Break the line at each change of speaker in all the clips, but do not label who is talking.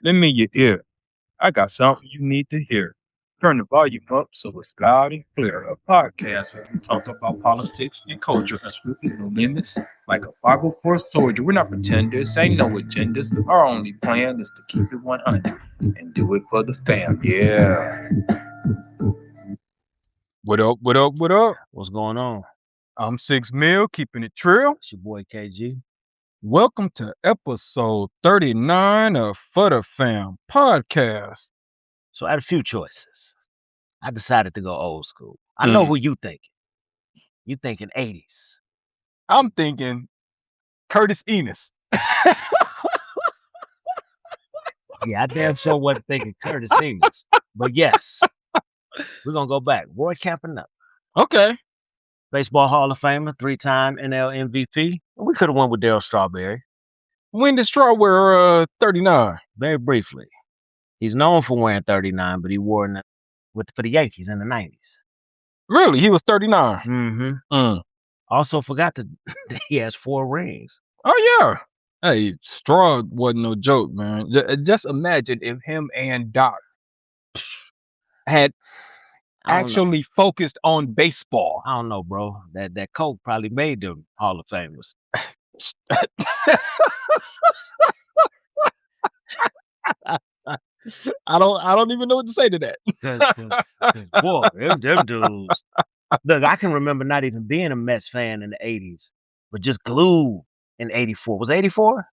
Lend me your ear. I got something you need to hear. Turn the volume up so it's loud and clear. A podcast where we talk about politics and culture unscripted, no limits. Like a 504 soldier, we're not pretenders, ain't no agendas. Our only plan is to keep it 100 and do it for the fam. Yeah. What up, what up, what up?
What's going on?
I'm 6 Mil, keeping it trill.
It's your boy KG.
Welcome to episode 39 of For the Fam podcast.
So I had a few choices. I decided to go old school. I know who you thinking. You thinking 80s.
I'm thinking Curtis Enos.
Yeah, I damn sure wasn't thinking Curtis Enos. But yes, we're going to go back. Roy Campanella.
Okay.
Baseball Hall of Famer, 3-time NL MVP. We could have won with Darryl Strawberry.
When did Straw wear 39?
Very briefly. He's known for wearing 39, but he wore it for the Yankees in the 90s.
Really? He was 39?
Mm-hmm. Also forgot that he has 4 rings.
Oh, yeah. Hey, Straw wasn't no joke, man. Just imagine if him and Doc had actually focused on baseball.
I don't know, bro. That Coke probably made them Hall of Famers.
I don't even know what to say to that.
Cause boy, them dudes. Look, I can remember not even being a Mets fan in the 80s, but just glued in 84. Was it 84?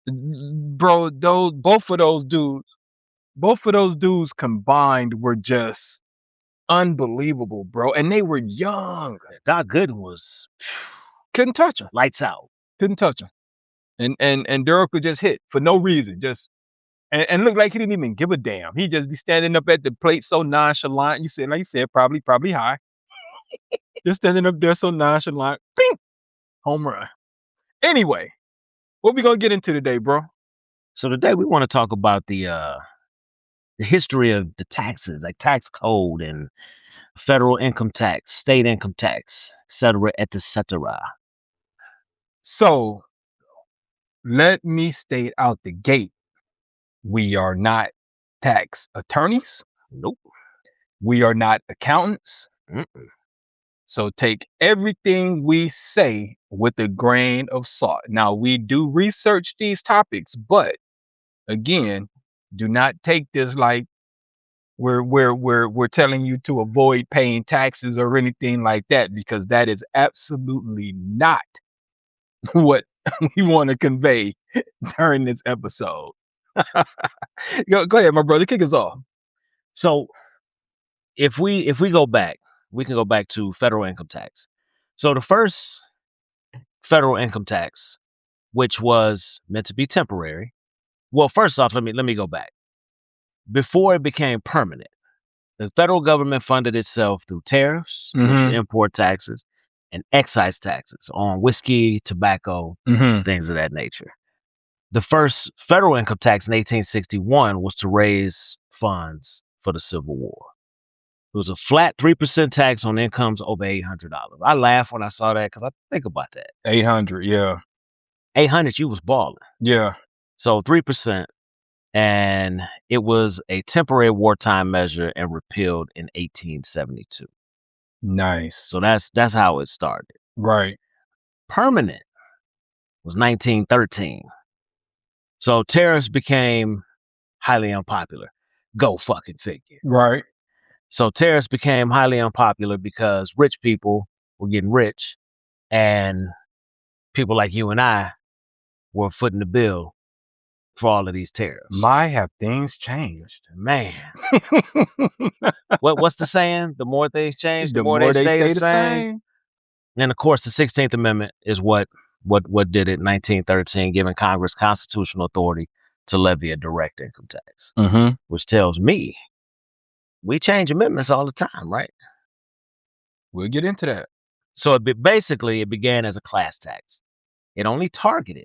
Bro, both of those dudes combined were just unbelievable, bro. And they were young.
Doc Gooden was
couldn't touch him.
Lights out.
Couldn't touch him. And Daryl could just hit for no reason. Just and looked like he didn't even give a damn. He just be standing up at the plate so nonchalant. Like you said, probably high. Just standing up there so nonchalant. Bing! Home run. Anyway, what we gonna get into today, bro?
So today we want to talk about the history of the taxes, like tax code and federal income tax, state income tax, et cetera.
So let me state out the gate. We are not tax attorneys.
Nope.
We are not accountants.
Mm-mm.
So take everything we say with a grain of salt. Now, we do research these topics, but again, do not take this like we're telling you to avoid paying taxes or anything like that, because that is absolutely not what we want to convey during this episode. Go ahead, my brother, kick us off.
So if we go back, we can go back to federal income tax. So the first federal income tax, which was meant to be temporary. Well, first off, let me go back. Before it became permanent, the federal government funded itself through tariffs, which are import taxes, and excise taxes on whiskey, tobacco, things of that nature. The first federal income tax in 1861 was to raise funds for the Civil War. It was a flat 3% tax on incomes over $800. I laughed when I saw that because I think about that.
800, yeah.
800, you was balling.
Yeah.
So 3%. And it was a temporary wartime measure and repealed in 1872.
Nice.
So that's how it started.
Right.
Permanent was 1913. So tariffs became highly unpopular. Go fucking figure.
Right.
So tariffs became highly unpopular because rich people were getting rich and people like you and I were footing the bill for all of these tariffs.
My, have things changed.
Man. What's the saying? The more things change, the more they stay the same. And of course, the 16th Amendment is what did it in 1913, giving Congress constitutional authority to levy a direct income tax, which tells me we change amendments all the time, right?
We'll get into that.
So basically, it began as a class tax. It only targeted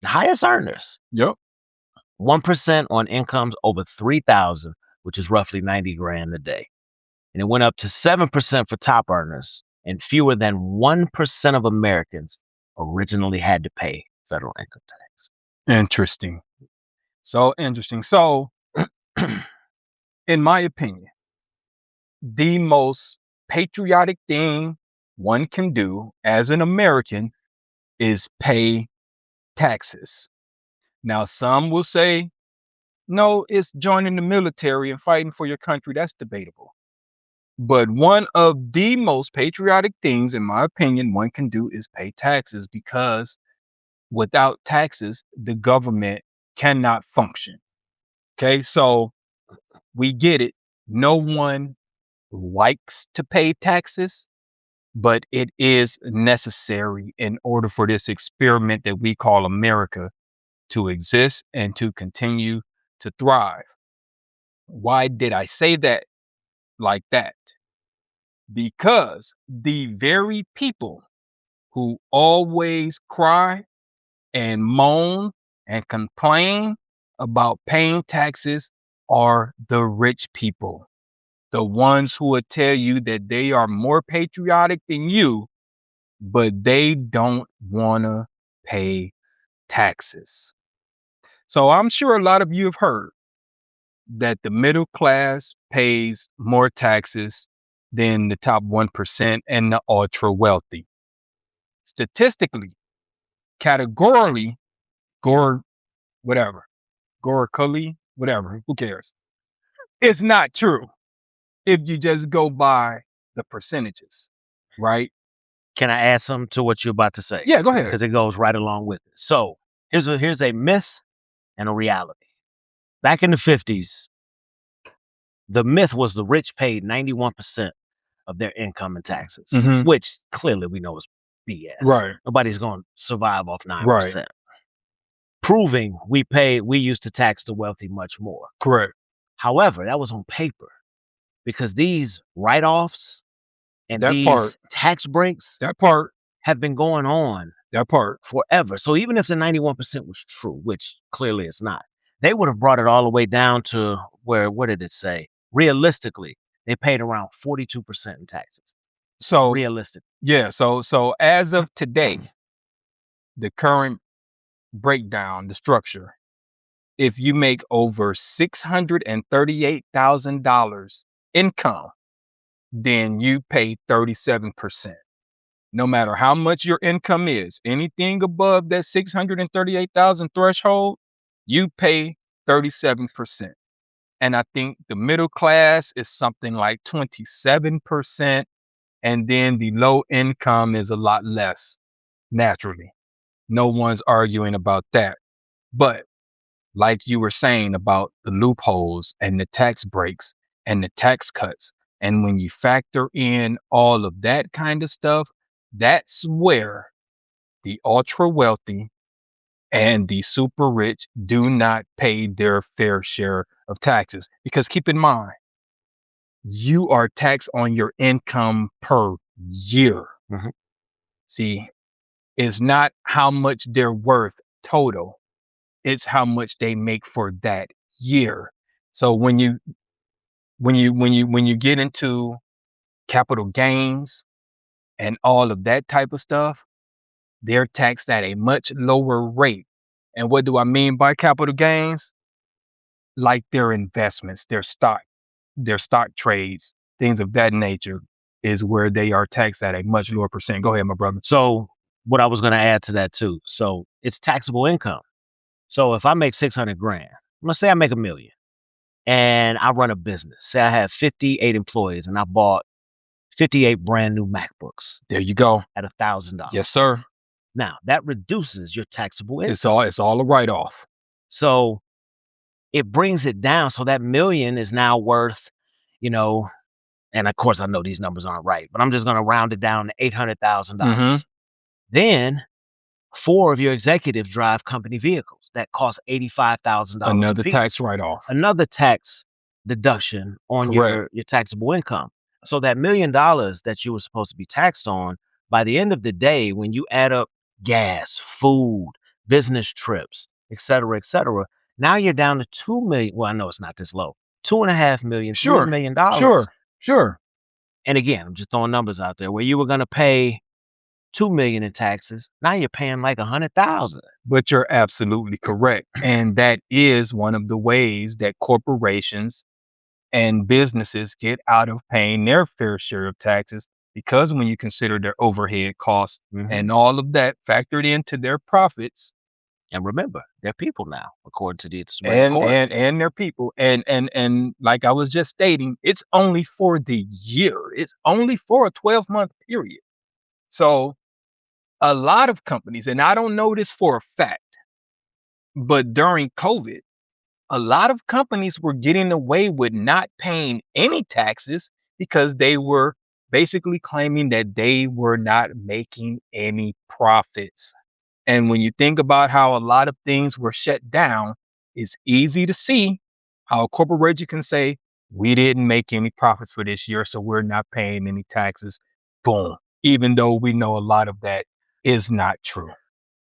the highest earners.
Yep.
1% on incomes over $3,000, which is roughly $90,000 a day. And it went up to 7% for top earners, and fewer than 1% of Americans originally had to pay federal income tax.
Interesting. So interesting. So, in my opinion, the most patriotic thing one can do as an American is pay taxes. Now, some will say, no, it's joining the military and fighting for your country. That's debatable. But one of the most patriotic things, in my opinion, one can do is pay taxes because without taxes, the government cannot function. Okay, so we get it. No one likes to pay taxes, but it is necessary in order for this experiment that we call America to exist and to continue to thrive. Why did I say that like that? Because the very people who always cry and moan and complain about paying taxes are the rich people. The ones who will tell you that they are more patriotic than you, but they don't want to pay taxes. So I'm sure a lot of you have heard that the middle class pays more taxes than the top 1% and the ultra wealthy. Statistically, categorically, gore, whatever, gorically, whatever, who cares? It's not true if you just go by the percentages, right?
Can I add something to what you're about to say?
Yeah, go ahead.
Because it goes right along with it. So here's a myth and a reality. Back in the 50s, the myth was the rich paid 91% of their income in taxes,
Mhm.
which clearly we know is BS.
Right,
Nobody's going to survive off 9%.
right,
Proving we used to tax the wealthy much more.
correct.
However, that was on paper because these write-offs and
That part,
these tax breaks
that part,
have been going on
that part.
forever. So even if the 91% was true, which clearly it's not, they would have brought it all the way down to where, what did it say? Realistically, they paid around 42% in taxes.
So
Realistic.
yeah, so as of today, the current breakdown, the structure, if you make over $638,000 income, then you pay 37%. No matter how much your income is, anything above that 638,000 threshold, you pay 37%. And I think the middle class is something like 27%. And then the low income is a lot less, naturally. No one's arguing about that. But like you were saying about the loopholes and the tax breaks and the tax cuts, and when you factor in all of that kind of stuff, that's where the ultra wealthy and the super rich do not pay their fair share of taxes. Because keep in mind, you are taxed on your income per year.
Mhm.
See, it's not how much they're worth total, it's how much they make for that year. So when you get into capital gains and all of that type of stuff, they're taxed at a much lower rate. And what do I mean by capital gains? Like their investments, their stock trades, things of that nature is where they are taxed at a much lower percent. Go ahead, my brother.
So what I was going to add to that too. So it's taxable income. So if I make 600 grand, let's say I make $1 million and I run a business. Say I have 58 employees and I bought 58 brand new MacBooks
There you go.
at $1,000.
Yes, sir.
Now that reduces your taxable income.
It's all a write-off.
So it brings it down. So that million is now worth, and of course I know these numbers aren't right, but I'm just going to round it down to $800,000.
Mhm.
Then 4 of your executives drive company vehicles that cost $85,000
Another
apiece.
tax write-off.
Another tax deduction on your taxable income. So that $1 million that you were supposed to be taxed on, by the end of the day, when you add up gas, food, business trips, et cetera, now you're down to 2 million. Well, I know it's not this low. 2.5 million,
Sure.
$3 million.
Sure.
And again, I'm just throwing numbers out there where you were going to pay 2 million in taxes. Now you're paying like 100,000.
But you're absolutely correct. And that is one of the ways that corporations and businesses get out of paying their fair share of taxes, because when you consider their overhead costs
Mhm.
and all of that factored into their profits
And remember, they're people now, according to the Supreme Court.
and their people, and like I was just stating, it's only for the year. It's only for a 12-month period. So a lot of companies, and I don't know this for a fact, but during COVID, a lot of companies were getting away with not paying any taxes because they were basically claiming that they were not making any profits. And when you think about how a lot of things were shut down, it's easy to see how a corporation can say, we didn't make any profits for this year, so we're not paying any taxes. Boom. Even though we know a lot of that is not true.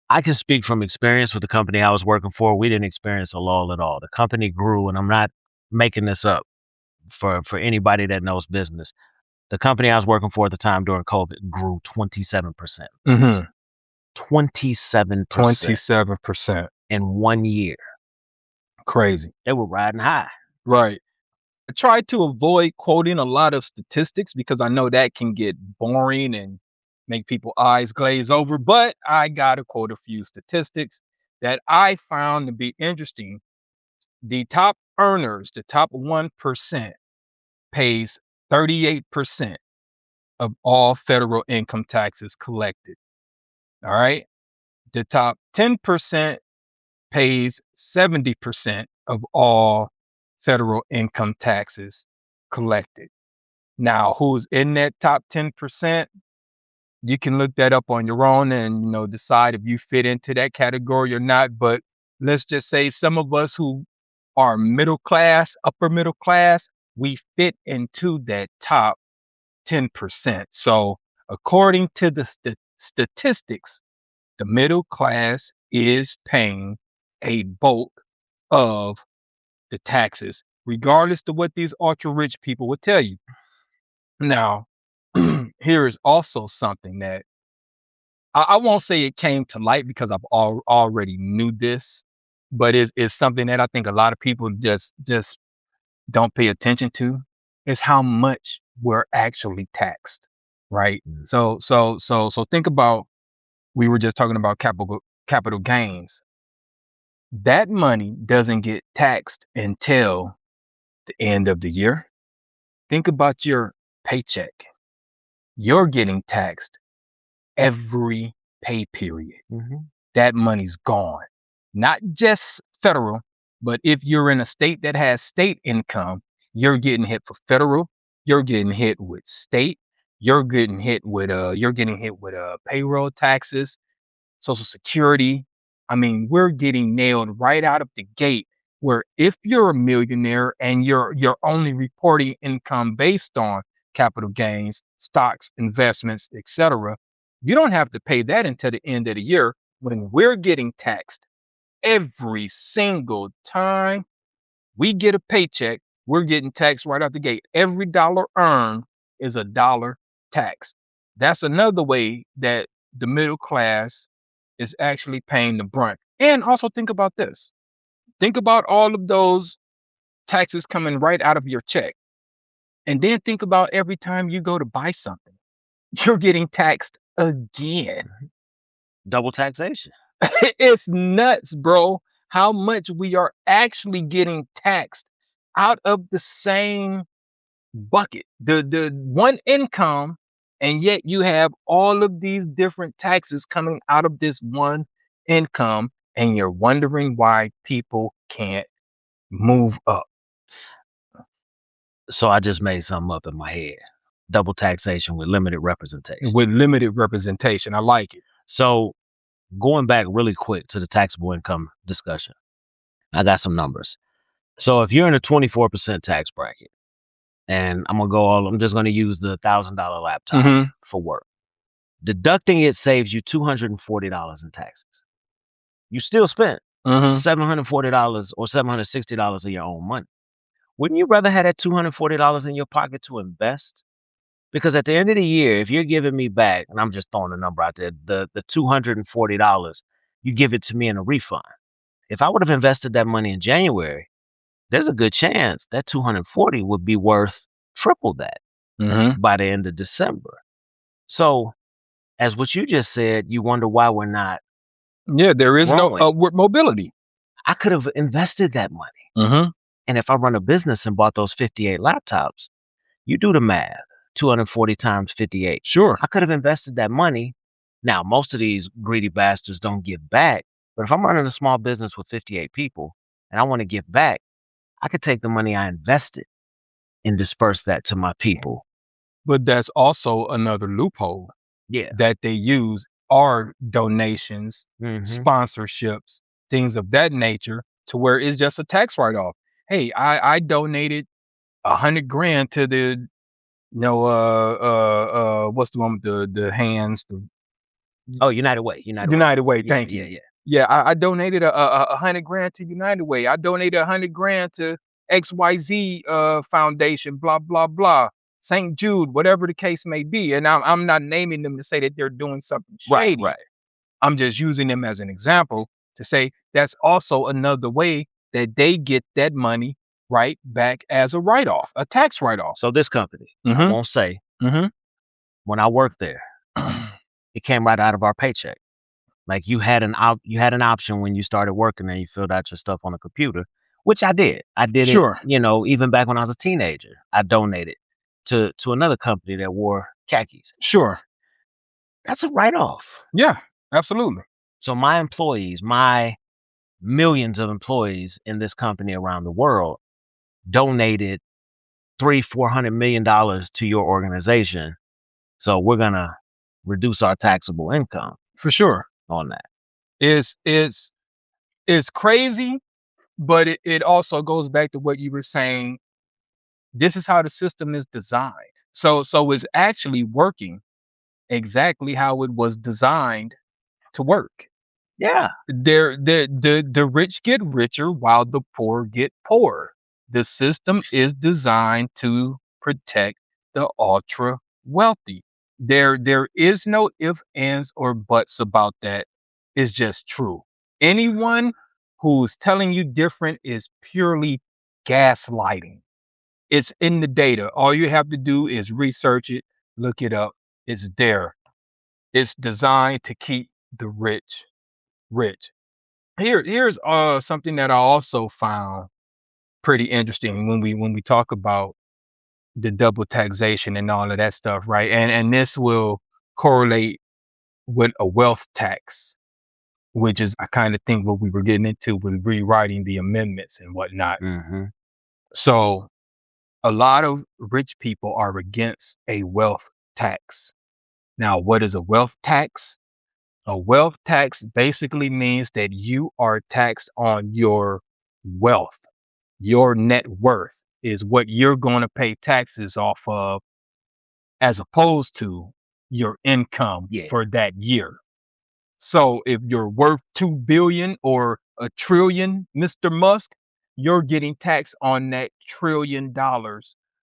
I can speak from experience with the company I was working for. We didn't experience a lull at all. The company grew, and I'm not making this up for anybody that knows business. The company I was working for at the time during COVID grew 27%.
Mm-hmm.
27%
27%.
in 1 year.
Crazy.
They were riding high.
Right. I try to avoid quoting a lot of statistics because I know that can get boring and make people eyes glaze over, but I got to quote a few statistics that I found to be interesting. The top earners, the top 1% pays 38% of all federal income taxes collected. All right. The top 10% pays 70% of all federal income taxes collected. Now, who's in that top 10%? You can look that up on your own and decide if you fit into that category or not. But let's just say some of us who are middle class, upper middle class, we fit into that top 10%. So according to the statistics, the middle class is paying a bulk of the taxes, regardless of what these ultra rich people would tell you. Now, here is also something that I won't say it came to light because I've already knew this, but is something that I think a lot of people just don't pay attention to, is how much we're actually taxed, right?
Mm.
So think about, we were just talking about capital gains. That money doesn't get taxed until the end of the year. Think about your paycheck. You're getting taxed every pay period.
Mhm.
That money's gone. Not just federal, but if you're in a state that has state income, you're getting hit for federal, you're getting hit with state, you're getting hit with payroll taxes, Social Security. I mean, we're getting nailed right out of the gate. Where if you're a millionaire and you're only reporting income based on capital gains, stocks, investments, etc., you don't have to pay that until the end of the year, when we're getting taxed every single time we get a paycheck. We're getting taxed right out the gate. Every dollar earned is a dollar tax. That's another way that the middle class is actually paying the brunt. And also think about this. Think about all of those taxes coming right out of your check. And then think about every time you go to buy something, you're getting taxed again.
Double taxation.
It's nuts, bro, how much we are actually getting taxed out of the same bucket, the one income, and yet you have all of these different taxes coming out of this one income, and you're wondering why people can't move up.
So I just made something up in my head. Double taxation with limited representation.
With limited representation. I like it.
So going back really quick to the taxable income discussion, I got some numbers. So if you're in a 24% tax bracket, and I'm just gonna use the $1,000 laptop
Mhm.
for work. Deducting it saves you $240 in taxes. You still spent
Mhm.
$740 or $760 of your own money. Wouldn't you rather have that $240 in your pocket to invest? Because at the end of the year, if you're giving me back, and I'm just throwing a number out there, the $240, you give it to me in a refund. If I would have invested that money in January, there's a good chance that 240 would be worth triple that by the end of December. So, as what you just said, you wonder why we're not.
Yeah, there is no
growing.
upward mobility.
I could have invested that money. And if I run a business and bought those 58 laptops, you do the math, 240 times 58.
Sure.
I could have invested that money. Now, most of these greedy bastards don't give back. But if I'm running a small business with 58 people and I want to give back, I could take the money I invested and disperse that to my people.
But that's also another loophole
Yeah.
that they use are donations,
Mhm.
sponsorships, things of that nature, to where it's just a tax write-off. Hey, I donated $100,000 to the, what's the one with the hands?
Oh, United Way. United Way.
United Way.
Yeah,
Thank
yeah,
you.
yeah.
Yeah, I donated a $100,000 to United Way. I donated $100,000 to XYZ Foundation, blah, blah, blah. St. Jude, whatever the case may be. And I'm not naming them to say that they're doing something
Right,
shady.
right.
I'm just using them as an example to say that's also another way that they get that money right back as a write-off, a tax write-off.
So this company, I
Mhm.
won't say,
Mhm.
when I worked there, it came right out of our paycheck. Like you had an option when you started working and you filled out your stuff on a computer, which I did. I did it,
Sure.
even back when I was a teenager. I donated to another company that wore khakis.
Sure.
That's a write-off.
Yeah, absolutely.
So my employees, my millions of employees in this company around the world donated $300-400 million to your organization. So we're gonna reduce our taxable income
For sure.
on that.
It's crazy, but it also goes back to what you were saying. This is how the system is designed. So it's actually working exactly how it was designed to work.
Yeah.
The rich get richer while the poor get poorer. The system is designed to protect the ultra wealthy. There is no if, ands, or buts about that. It's just true. Anyone who's telling you different is purely gaslighting. It's in the data. All you have to do is research it, look it up. It's there. It's designed to keep the rich rich. Here's something that I also found pretty interesting when we talk about the double taxation and all of that stuff, right? And this will correlate with a wealth tax, which is I kind of think what we were getting into with rewriting the amendments and whatnot.
Mm-hmm.
So a lot of rich people are against a wealth tax. Now, what is a wealth tax? A wealth tax basically means that you are taxed on your wealth. Your net worth is what you're going to pay taxes off of, as opposed to your income
Yeah.
for that year. So if you're worth 2 billion or a trillion, Mr. Musk, you're getting taxed on that $1 trillion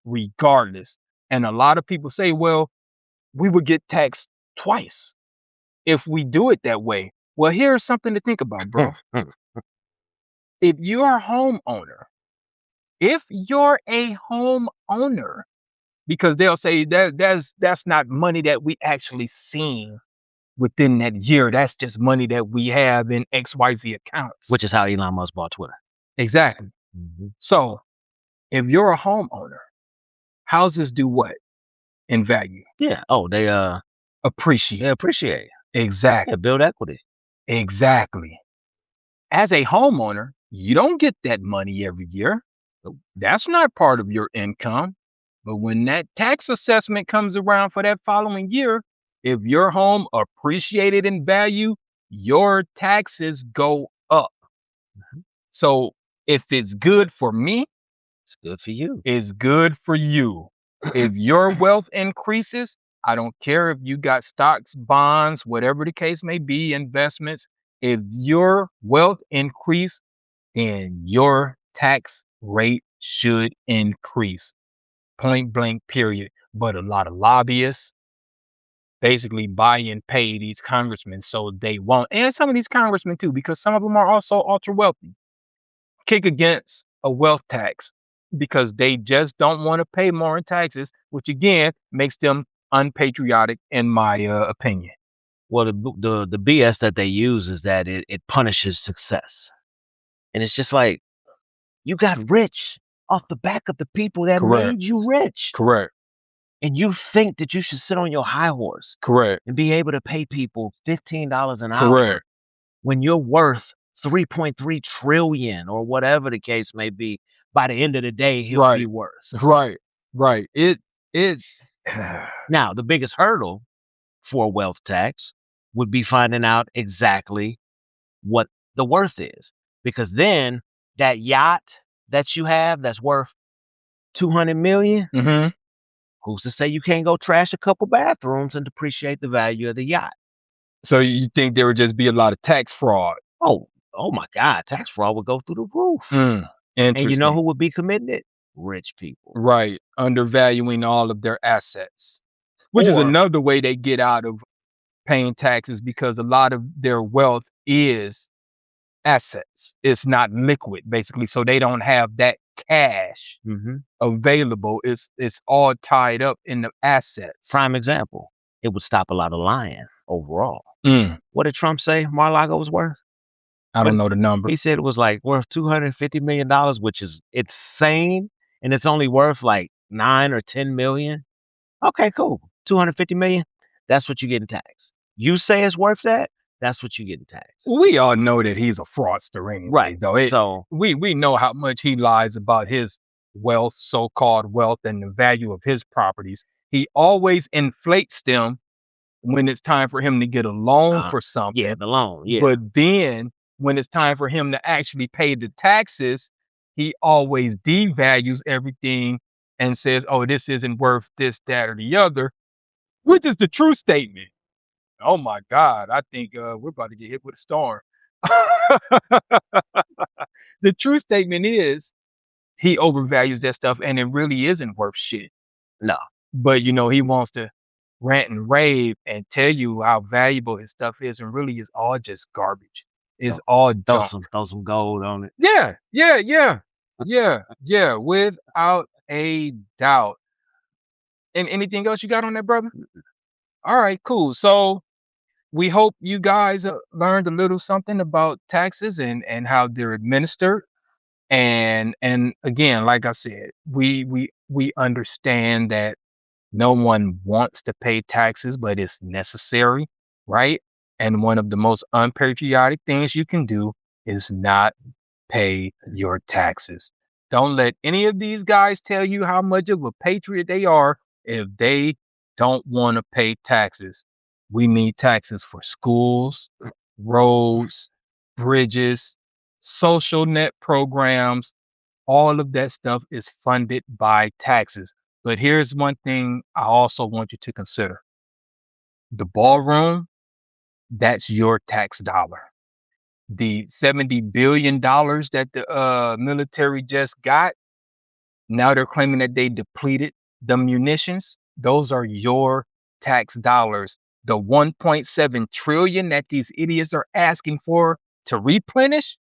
regardless. And a lot of people say, well, we would get taxed twice if we do it that way. Well, here's something to think about, bro. If you're a homeowner, because they'll say that's not money that we actually seen within that year. That's just money that we have in XYZ accounts.
Which is how Elon Musk bought Twitter.
Exactly.
Mm-hmm.
So if you're a homeowner, houses do what in value?
Yeah. Oh, they
Appreciate.
appreciate.
Exactly.
Yeah, build equity.
Exactly. As a homeowner, you don't get that money every year. That's not part of your income. But when that tax assessment comes around for that following year, if your home appreciated in value, your taxes go up.
Mm-hmm.
So if it's good for me,
It's good for you.
it's good for you. If your wealth increases, I don't care if you got stocks, bonds, whatever the case may be, investments. If your wealth increase, then your tax rate should increase. Point blank, period. but a lot of lobbyists basically buy and pay these congressmen so they won't, and some of these congressmen too, because some of them are also ultra wealthy, kick against a wealth tax because they just don't want to pay more in taxes, which again makes them unpatriotic, in my opinion.
Well, the BS that they use is that it punishes success, and it's just like you got rich off the back of the people that
Correct.
made you rich,
Correct.
and you think that you should sit on your high horse
Correct.
and be able to pay people $15 an hour
Correct.
when you're worth 3.3 trillion or whatever the case may be. By the end of the day, he'll be
Right.
worth.
Right. Right. It.
Now, the biggest hurdle for a wealth tax would be finding out exactly what the worth is, because then that yacht that you have that's worth 200 million,
Mm-hmm.
who's to say you can't go trash a couple bathrooms and depreciate the value of the yacht?
So you think there would just be a lot of tax fraud?
Oh my God, tax fraud would go through the roof. And you know
Interesting.
who would be committing it? Rich people.
Right. Undervaluing all of their assets, which is
Or
another way they get out of paying taxes, because a lot of their wealth is assets. It's not liquid, basically. So they don't have that cash available. It's all tied up in the assets.
prime example, it would stop a lot of lying overall.
Mm,
What did Trump say Mar-a-Lago was worth?
I don't know the number.
He said it was like worth $250 million, which is insane. And it's only worth like 9 or 10 million. Okay, cool. 250 million. That's what you get in tax. You say it's worth that. That's what you get in tax.
We all know that he's a fraudster anyway,
Right.
though.
So
we know how much he lies about his wealth, so-called wealth, and the value of his properties. He always inflates them when it's time for him to get a loan for something.
yeah, the loan. Yeah.
But then when it's time for him to actually pay the taxes, he always devalues everything and says, oh, this isn't worth this, that, or the other, which is the true statement. Oh my God, I think we're about to get hit with a storm. The true statement is he overvalues that stuff and it really isn't worth shit.
No.
But he wants to rant and rave and tell you how valuable his stuff is, and really it's all just garbage. It's all junk.
Throw some gold on it.
Yeah, without a doubt. And anything else you got on that, brother? All right, cool. So we hope you guys learned a little something about taxes and how they're administered. And again, like I said, we understand that no one wants to pay taxes, but it's necessary, right? And one of the most unpatriotic things you can do is not pay your taxes. Don't let any of these guys tell you how much of a patriot they are if they don't want to pay taxes. We need taxes for schools, roads, bridges, social net programs. All of that stuff is funded by taxes. But here's one thing I also want you to consider. The ballroom, that's your tax dollar. The $70 billion that the military just got, now they're claiming that they depleted the munitions. Those are your tax dollars. The 1.7 trillion that these idiots are asking for to replenish,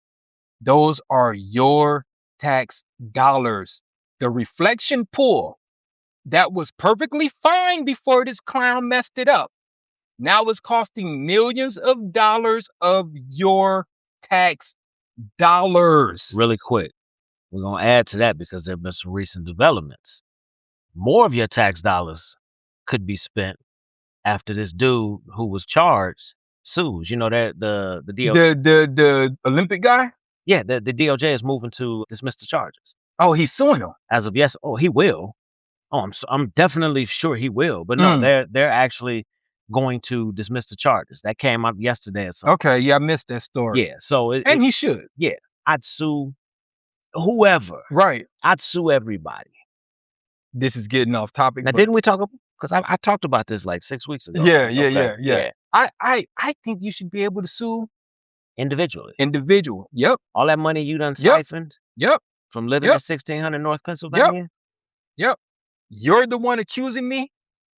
those are your tax dollars. The reflection pool that was perfectly fine before this clown messed it up, now it's costing millions of dollars of your tax dollars.
Really quick, we're going to add to that because there have been some recent developments. More of your tax dollars could be spent after this dude who was charged sues. You know that the DOJ.
The Olympic guy?
Yeah, the DOJ is moving to dismiss the charges.
Oh, he's suing him.
As of yes, he will. Oh, I'm definitely sure he will. But no, they're actually going to dismiss the charges. That came out yesterday or something.
Okay, yeah, I missed that story.
Yeah, so
and he should.
Yeah, I'd sue whoever.
Right.
I'd sue everybody.
This is getting off topic.
Now, didn't we talk about? Because I talked about this like 6 weeks ago.
Yeah. I think you should be able to sue
individually.
Yep.
All that money you done siphoned.
Yep.
From living in 1600 North Pennsylvania.
Yep. you're the one accusing me.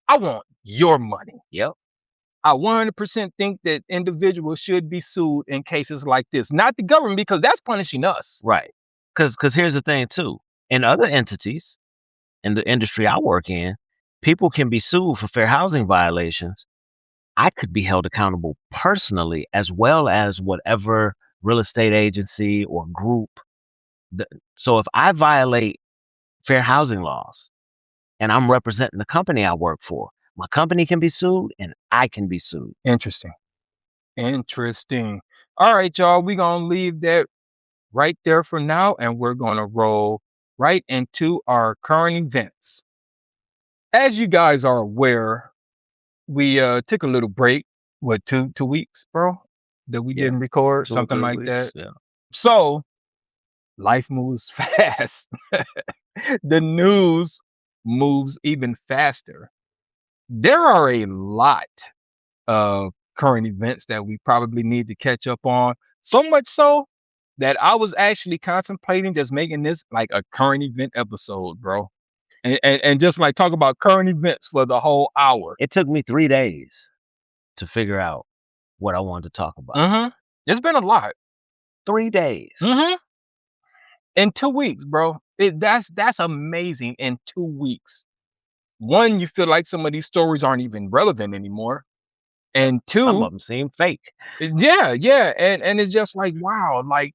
I want your money.
Yep.
I 100% think that individuals should be sued in cases like this, not the government, because that's punishing us.
Right. Because here's the thing too. In other entities, in the industry I work in, people can be sued for fair housing violations. I could be held accountable personally, as well as whatever real estate agency or group. So if I violate fair housing laws and I'm representing the company I work for, my company can be sued and I can be sued.
Interesting. Interesting. All right, y'all. We're going to leave that right there for now, and we're going to roll right into our current events. As you guys are aware, we took a little break. What, two weeks, bro? That we
Yeah,
didn't record,
2 or
something
3
like
weeks.
that.
Yeah.
So life moves fast. The news moves even faster. There are a lot of current events that we probably need to catch up on. So much so that I was actually contemplating just making this like a current event episode, bro. And just like talk about current events for the whole hour.
It took me 3 days to figure out what I wanted to talk about.
Mm-hmm. It's been a lot.
3 days.
Mm-hmm. In 2 weeks, bro. That's amazing. In 2 weeks. One, you feel like some of these stories aren't even relevant anymore. And
Some
two,
of them seem fake.
yeah. And it's just like, wow, like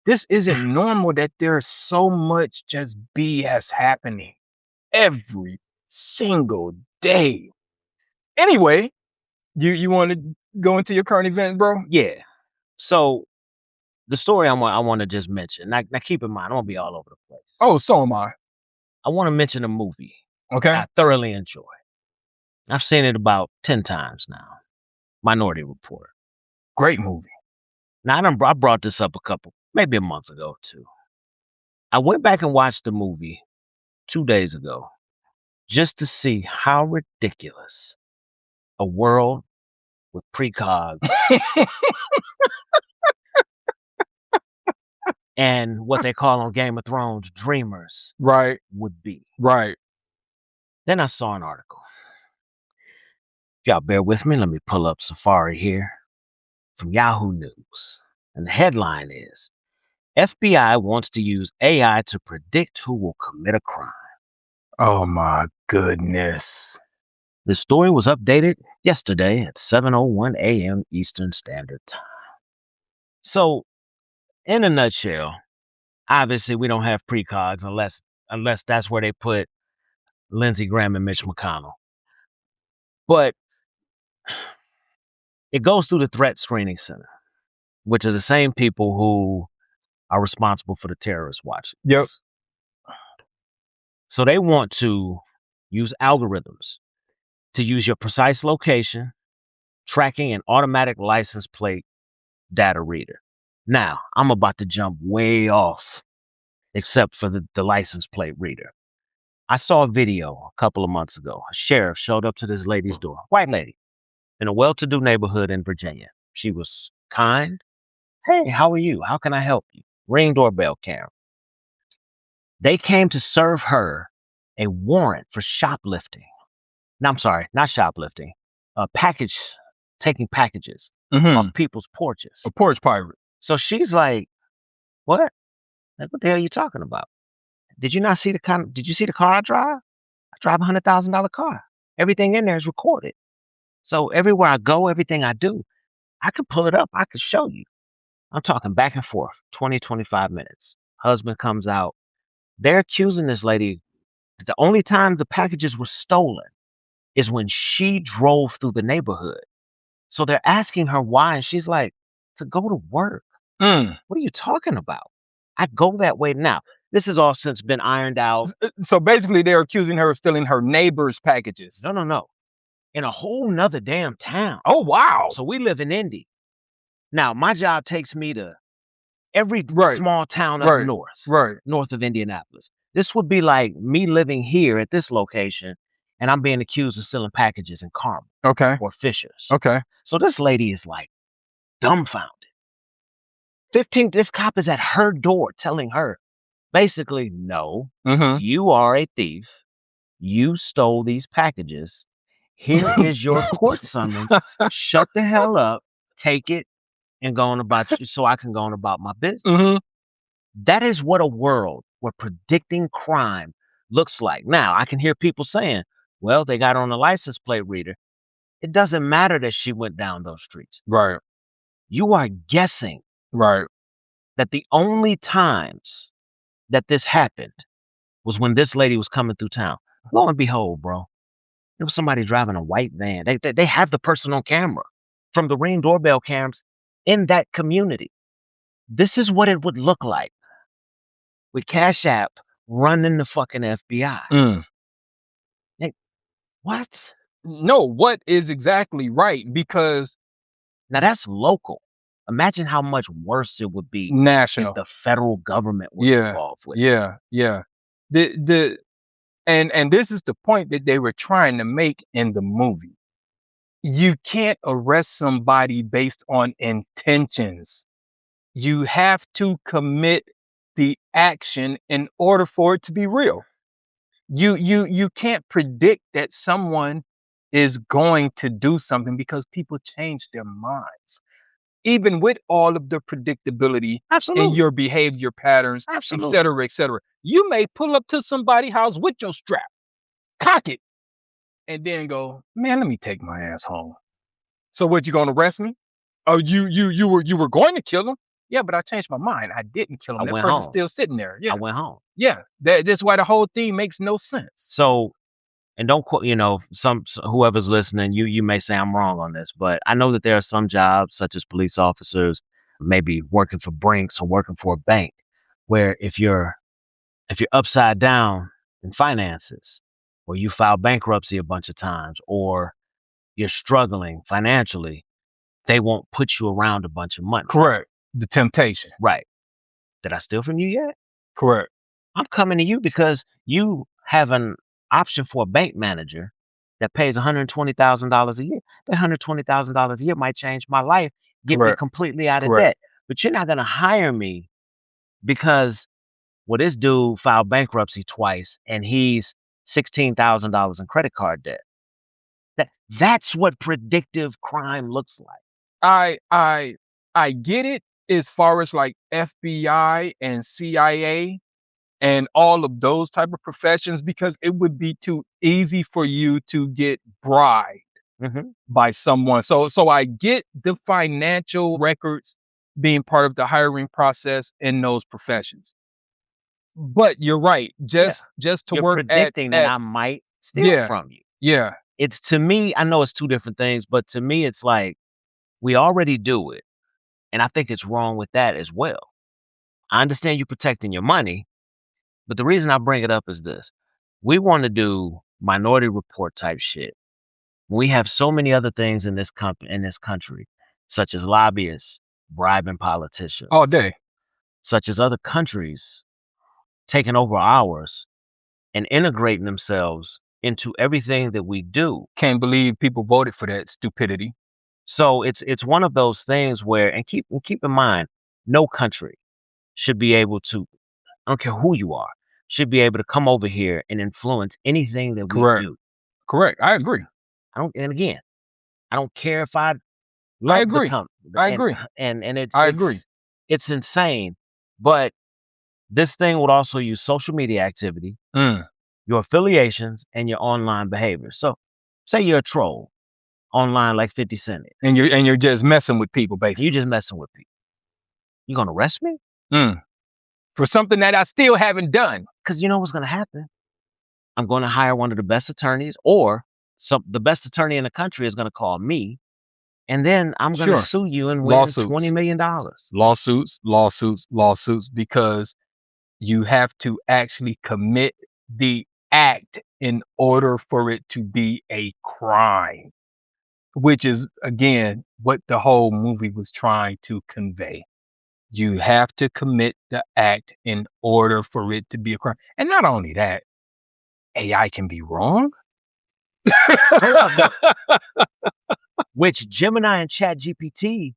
this isn't normal that there's so much just BS happening every single day. Anyway, you want to go into your current event, bro?
Yeah. So the story I want to just mention. Now keep in mind, I'm gonna be all over the place.
Oh, so am I.
I want to mention a movie
Okay.
I thoroughly enjoy. I've seen it about 10 times now. Minority Report.
Great movie.
Now I brought this up maybe a month ago too. I went back and watched the movie 2 days ago just to see how ridiculous a world with precogs and what they call on Game of Thrones dreamers
Right.
would be.
Right.
Then I saw an article. Y'all bear with me. Let me pull up Safari here from Yahoo News. And the headline is FBI wants to use AI to predict who will commit a crime.
Oh my goodness.
The story was updated yesterday at 7:01 a.m. Eastern Standard Time. So, in a nutshell, obviously we don't have precogs unless that's where they put Lindsey Graham and Mitch McConnell. But it goes through the Threat Screening Center, which are the same people who are responsible for the terrorist watches.
Yep.
So they want to use algorithms to use your precise location, tracking, and automatic license plate data reader. Now, I'm about to jump way off, except for the license plate reader. I saw a video a couple of months ago. A sheriff showed up to this lady's door, white lady, in a well-to-do neighborhood in Virginia. She was kind. Hey, how are you? How can I help you? Ring doorbell camera. They came to serve her a warrant for shoplifting. No, I'm sorry, not shoplifting. Taking packages off people's porches.
A porch pirate.
So she's like, what? Like, what the hell are you talking about? Did you see the car I drive? I drive $100,000 car. Everything in there is recorded. So everywhere I go, everything I do, I could pull it up. I could show you. I'm talking back and forth, 20, 25 minutes. Husband comes out. They're accusing this lady. The only time the packages were stolen is when she drove through the neighborhood. So they're asking her why. And she's like, to go to work. What are you talking about? I go that way now. This has all since been ironed out.
So basically, they're accusing her of stealing her neighbor's packages.
No. In a whole nother damn town.
Oh, wow.
So we live in Indy. Now, my job takes me to every small town up north of Indianapolis. This would be like me living here at this location, and I'm being accused of stealing packages in Carmel.
Okay.
Or Fishers.
Okay.
So this lady is like dumbfounded. This cop is at her door telling her, basically, no, you are a thief. You stole these packages. Here is your court summons. Shut the hell up. Take it and go on about you so I can go on about my business.
Mhm.
That is what a world where predicting crime looks like. Now, I can hear people saying, well, they got on a license plate reader. It doesn't matter that she went down those streets.
Right.
You are guessing
Right.
that the only times that this happened was when this lady was coming through town. Lo and behold, bro, it was somebody driving a white van. They have the person on camera from the Ring doorbell cams in that community. This is what it would look like with Cash App running the fucking FBI.
Mm.
Like, what?
No, what is exactly right? Because
Now that's local. Imagine how much worse it would be if
national.
the federal government was
Yeah.
involved with it.
Yeah. Yeah. The and this is the point that they were trying to make in the movie. You can't arrest somebody based on intentions. You have to commit the action in order for it to be real. You can't predict that someone is going to do something because people change their minds. Even with all of the predictability in
Absolutely.
your behavior patterns, et
Absolutely.
cetera, et cetera. You may pull up to somebody's house with your strap, cock it, and then go, man, let me take my ass home. So what, you gonna arrest me? Oh, you were going to kill him? Yeah, but I changed my mind. I didn't kill him.
I
That
went
person's
home.
still sitting there.
I
Yeah.
went home.
Yeah. That's why the whole thing makes no sense.
So, and don't quote, whoever's listening, you may say I'm wrong on this, but I know that there are some jobs, such as police officers, maybe working for Brinks or working for a bank, where if you're upside down in finances, or you file bankruptcy a bunch of times, or you're struggling financially, they won't put you around a bunch of money.
Correct. The temptation.
Right. Did I steal from you yet?
Correct.
I'm coming to you because you have an option for a bank manager that pays $120,000 a year. That $120,000 a year might change my life, get me
Correct.
completely out of
Correct.
debt. But you're not going to hire me because, well, this dude filed bankruptcy twice and he's $16,000 in credit card debt. That's what predictive crime looks like.
I get it as far as like FBI and CIA and all of those type of professions, because it would be too easy for you to get bribed by someone. So I get the financial records being part of the hiring process in those professions. But you're right. Just to
You're
work
predicting that I might steal
yeah,
from you.
yeah,
It's, to me, I know it's two different things, but to me, it's like we already do it. And I think it's wrong with that as well. I understand you protecting your money, but the reason I bring it up is this. We want to do Minority Report type shit. We have so many other things in this country, such as lobbyists bribing politicians,
all day.
such as other countries taking over ours and integrating themselves into everything that we do.
Can't believe people voted for that stupidity.
So it's one of those things where, and keep in mind, no country should be able to, I don't care who you are, should be able to come over here and influence anything that we
Correct.
do.
Correct. I agree.
And again, I don't care if I
I
love
agree.
the company.
I agree.
And
I agree.
it's insane. But this thing would also use social media activity, your affiliations, and your online behavior. So say you're a troll online like 50 Cent is.
And you're just messing with people, basically.
You just messing with people. You gonna arrest me?
For something that I still haven't done.
Because you know what's gonna happen? I'm gonna hire one of the best attorneys, or the best attorney in the country is gonna call me, and then I'm gonna sue you and win $20 million.
Lawsuits, because you have to actually commit the act in order for it to be a crime, which is, again, what the whole movie was trying to convey. You have to commit the act in order for it to be a crime. And not only that, AI can be wrong.
Which Gemini and ChatGPT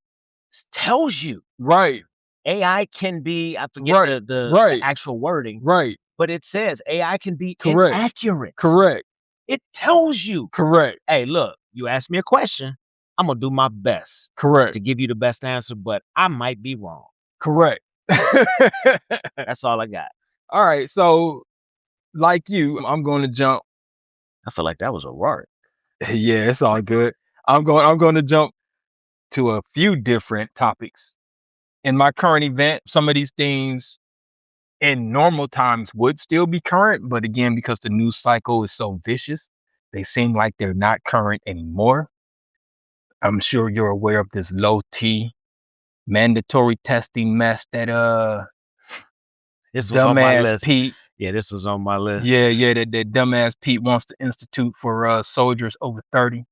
tells you.
Right.
AI can be, I forget the actual wording.
Right.
But it says AI can be
Correct.
inaccurate.
Correct.
It tells you.
Correct.
Hey, look, you asked me a question. I'm going to do my best
Correct.
to give you the best answer, but I might be wrong.
Correct.
That's all I got.
All right. So, like you, I'm going to jump.
I feel like that was a roar.
Yeah, it's all good. I'm going to jump to a few different topics. In my current event, some of these things in normal times would still be current, but again, because the news cycle is so vicious, they seem like they're not current anymore. I'm sure you're aware of this low T mandatory testing mess that
this was on my
dumbass
list.
Pete.
Yeah, this was on my list.
Yeah, that dumbass Pete wants to institute for soldiers over 30.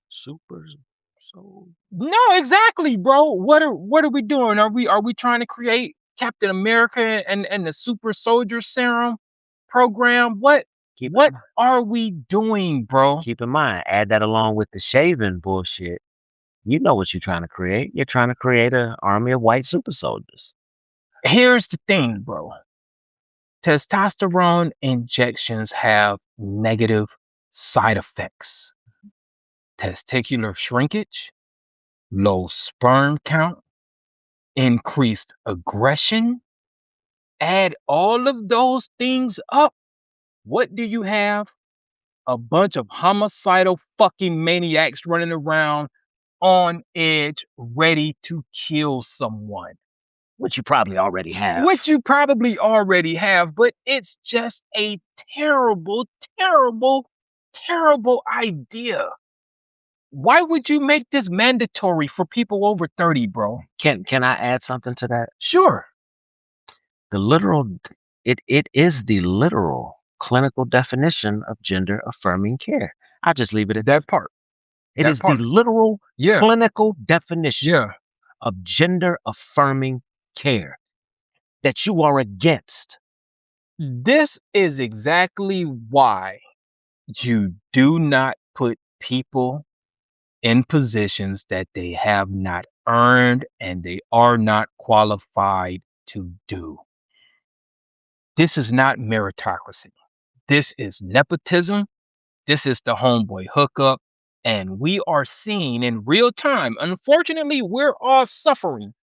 Super. So
No, exactly, bro. What are we doing? Are we trying to create Captain America and the super soldier serum program? What are we doing, bro?
Keep in mind, add that along with the shaving bullshit. You know what you're trying to create. You're trying to create an army of white super soldiers.
Here's the thing, bro. Testosterone injections have negative side effects. Testicular shrinkage, low sperm count, increased aggression. Add all of those things up. What do you have? A bunch of homicidal fucking maniacs running around on edge, ready to kill someone.
Which you probably already have.
But it's just a terrible, terrible, terrible idea. Why would you make this mandatory for people over 30, bro?
Can I add something to that?
Sure.
It is the literal clinical definition of gender affirming care. I'll just leave it at
that part.
It is the literal clinical definition
Yeah.
of gender affirming care that you are against.
This is exactly why you do not put people in positions that they have not earned and they are not qualified to do. This is not meritocracy. This is nepotism. This is the homeboy hookup. And we are seeing in real time, unfortunately, we're all suffering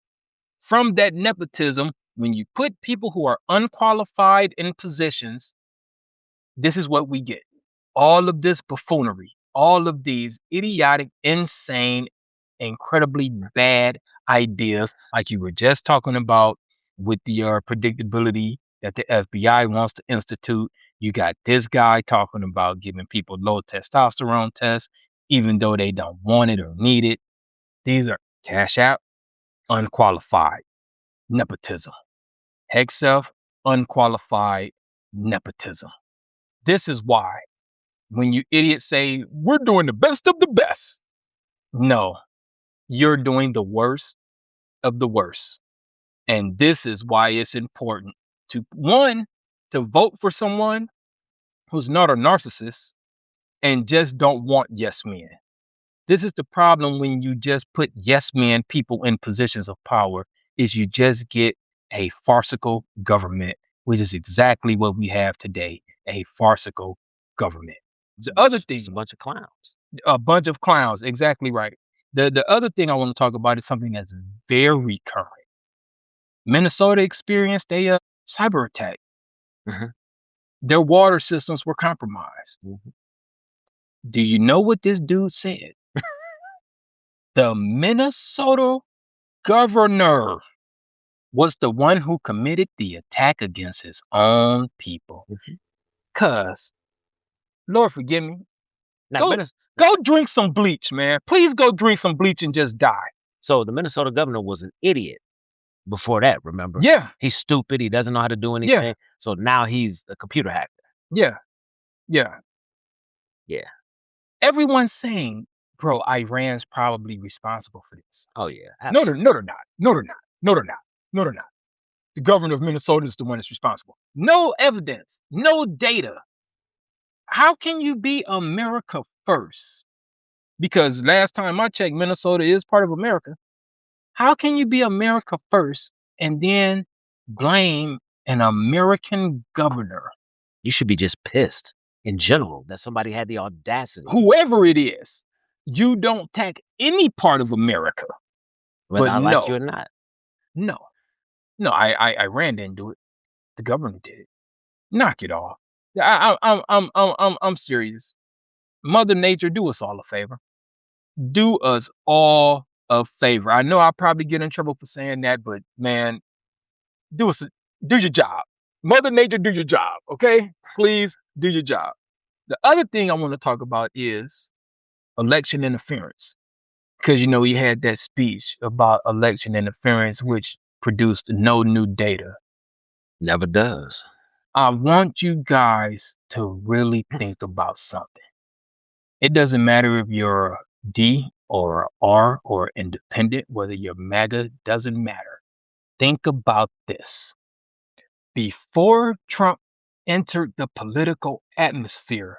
from that nepotism. When you put people who are unqualified in positions, this is what we get. All of this buffoonery, all of these idiotic, insane, incredibly bad ideas, like you were just talking about with the predictability that the FBI wants to institute. You got this guy talking about giving people low testosterone tests, even though they don't want it or need it. These are cash out, unqualified, nepotism. Hexelf, unqualified, nepotism. This is why when you idiots say, we're doing the best of the best. No, you're doing the worst of the worst. And this is why it's important to, one, to vote for someone who's not a narcissist and just don't want yes men. This is the problem when you just put yes men people in positions of power, is you just get a farcical government, which is exactly what we have today, a farcical government. The other thing,
It's a bunch of clowns.
A bunch of clowns, exactly right. The other thing I want to talk about is something that's very current. Minnesota experienced a cyber attack.
Mm-hmm.
Their water systems were compromised.
Mm-hmm.
Do you know what this dude said? The Minnesota governor was the one who committed the attack against his own people.
Mm-hmm.
Cause, Lord forgive me,
now,
go drink some bleach, man. Please go drink some bleach and just die.
So the Minnesota governor was an idiot before that, remember?
Yeah.
He's stupid. He doesn't know how to do anything. Yeah. So now he's a computer hacker.
Yeah. Yeah.
Yeah.
Everyone's saying, bro, Iran's probably responsible for this.
Oh, yeah.
Absolutely. No, they're not. No, they're not. The governor of Minnesota is the one that's responsible. No evidence, no data. How can you be America first? Because last time I checked, Minnesota is part of America. How can you be America first and then blame an American governor,
You should be just pissed in general that somebody had the audacity,
whoever it is, you don't tax any part of America.
whether
But
I like you or
no,
not.
no, no, Iran didn't do it. The government did. Knock it off. I'm serious. Mother Nature, do us all a favor. Do us all a favor. I know I'll probably get in trouble for saying that, but man, do us do your job. Mother Nature, do your job. Okay, please do your job. The other thing I want to talk about is election interference, because you had that speech about election interference, which produced no new data.
Never does.
I want you guys to really think about something. It doesn't matter if you're D or R or independent, whether you're MAGA, doesn't matter. Think about this. Before Trump entered the political atmosphere,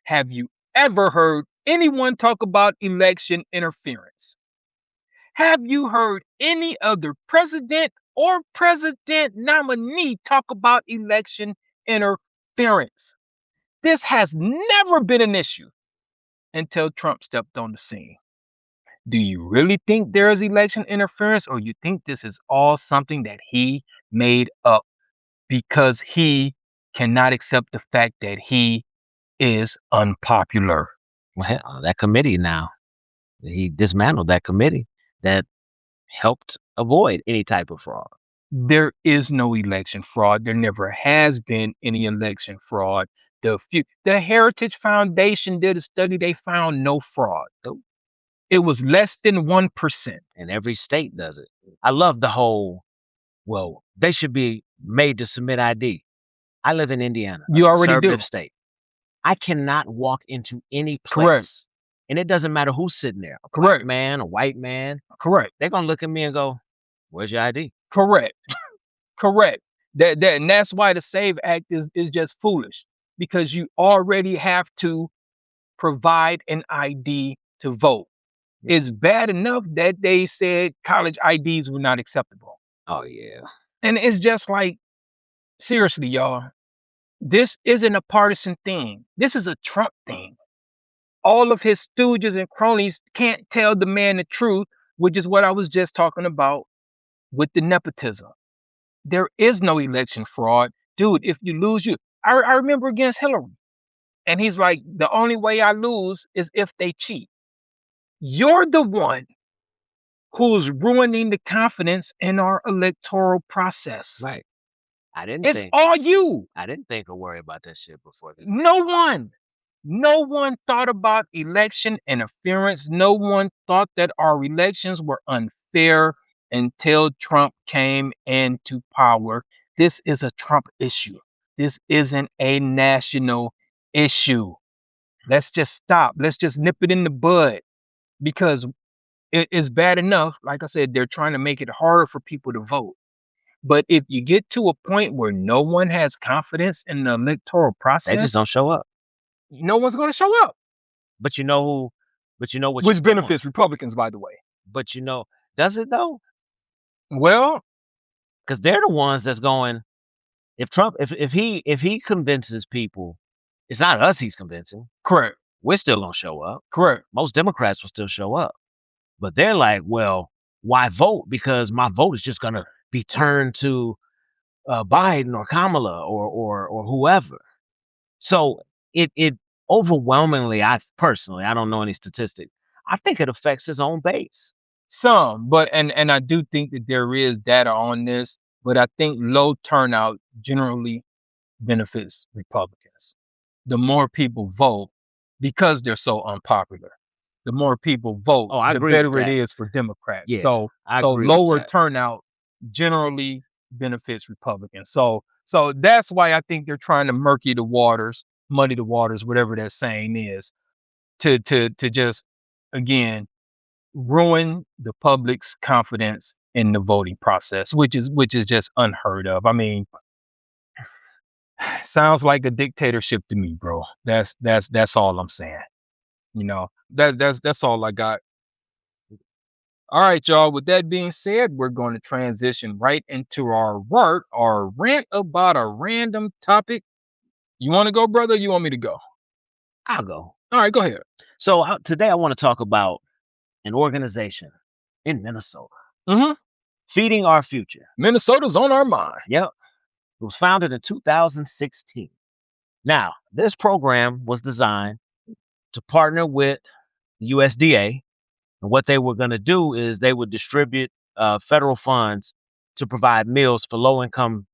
have you ever heard anyone talk about election interference? Have you heard any other president or president nominee talk about election interference? This has never been an issue until Trump stepped on the scene. Do you really think there is election interference, or you think this is all something that he made up because he cannot accept the fact that he is unpopular?
Well, hell, that committee now, he dismantled that committee that helped avoid any type of fraud.
There is no election fraud. There never has been any election fraud. The Heritage Foundation did a study. They found no fraud. It was less than 1%.
And every state does it. I love the whole, well, they should be made to submit ID. I live in Indiana, a
You already do.
conservative state. I cannot walk into any place.
Correct.
And it doesn't matter who's sitting there. A
Correct.
black man, a white man.
Correct.
They're going to look at me and go, where's your ID?
Correct. Correct. And that's why the SAVE Act is just foolish, because you already have to provide an ID to vote. It's bad enough that they said college IDs were not acceptable.
Oh, yeah.
And it's just like, seriously, y'all, this isn't a partisan thing. This is a Trump thing. All of his stooges and cronies can't tell the man the truth, which is what I was just talking about with the nepotism. There is no election fraud. Dude, if you lose, I remember against Hillary. And he's like, the only way I lose is if they cheat. You're the one who's ruining the confidence in our electoral process.
Right.
It's all you.
I didn't think or worry about that shit before.
No one thought about election interference. No one thought that our elections were unfair until Trump came into power. This is a Trump issue. This isn't a national issue. Let's just stop. Let's just nip it in the bud, because it is bad enough. Like I said, they're trying to make it harder for people to vote. But if you get to a point where no one has confidence in the electoral process,
They just don't show up.
no one's going to show up.
But you know who? But you know what?
Which benefits Republicans, by the way.
But does it though?
Well,
because they're the ones that's going. If Trump, if he convinces people, it's not us he's convincing.
Correct.
We're still gonna show up.
Correct.
Most Democrats will still show up, but they're like, well, why vote? Because my vote is just gonna be turned to Biden or Kamala or whoever. So it overwhelmingly, I personally, I don't know any statistic. I think it affects his own base.
Some, but and I do think that there is data on this, but I think low turnout generally benefits Republicans. The more people vote, because they're so unpopular, the more people vote, the better it is for Democrats.
Yeah,
so lower turnout generally benefits Republicans. So that's why I think they're trying to muddy the waters, whatever that saying is, to just again ruin the public's confidence in the voting process, which is just unheard of. I mean, sounds like a dictatorship to me, bro. That's all I'm saying. That's all I got. All right, y'all. With that being said, we're going to transition right into our work, our rant about a random topic. You want to go, brother? Or you want me to go?
I'll go.
All right, go ahead.
So today I want to talk about an organization in Minnesota,
Mm-hmm.
Feeding Our Future.
Minnesota's on our mind.
Yep. It was founded in 2016. Now, this program was designed to partner with the USDA. And what they were going to do is they would distribute federal funds to provide meals for low income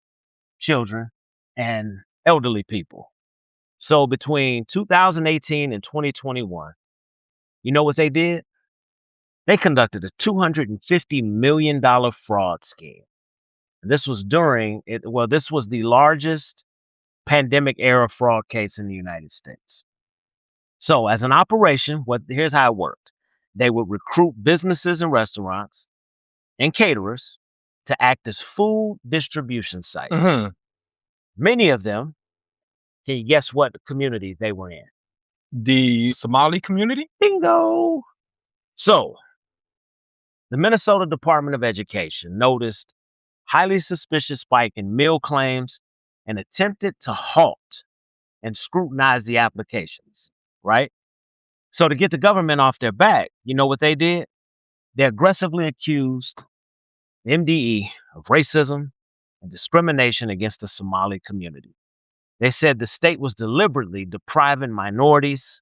children and elderly people. So between 2018 and 2021, you know what they did? They conducted a $250 million fraud scheme. This was during it. Well, this was the largest pandemic era fraud case in the United States. So, as an operation, here's how it worked. They would recruit businesses and restaurants and caterers to act as food distribution sites.
Mm-hmm.
Many of them, can you guess what community they were in?
The Somali community?
Bingo! So, the Minnesota Department of Education noticed highly suspicious spike in meal claims and attempted to halt and scrutinize the applications, right? So to get the government off their back, you know what they did? They aggressively accused MDE of racism and discrimination against the Somali community. They said the state was deliberately depriving minorities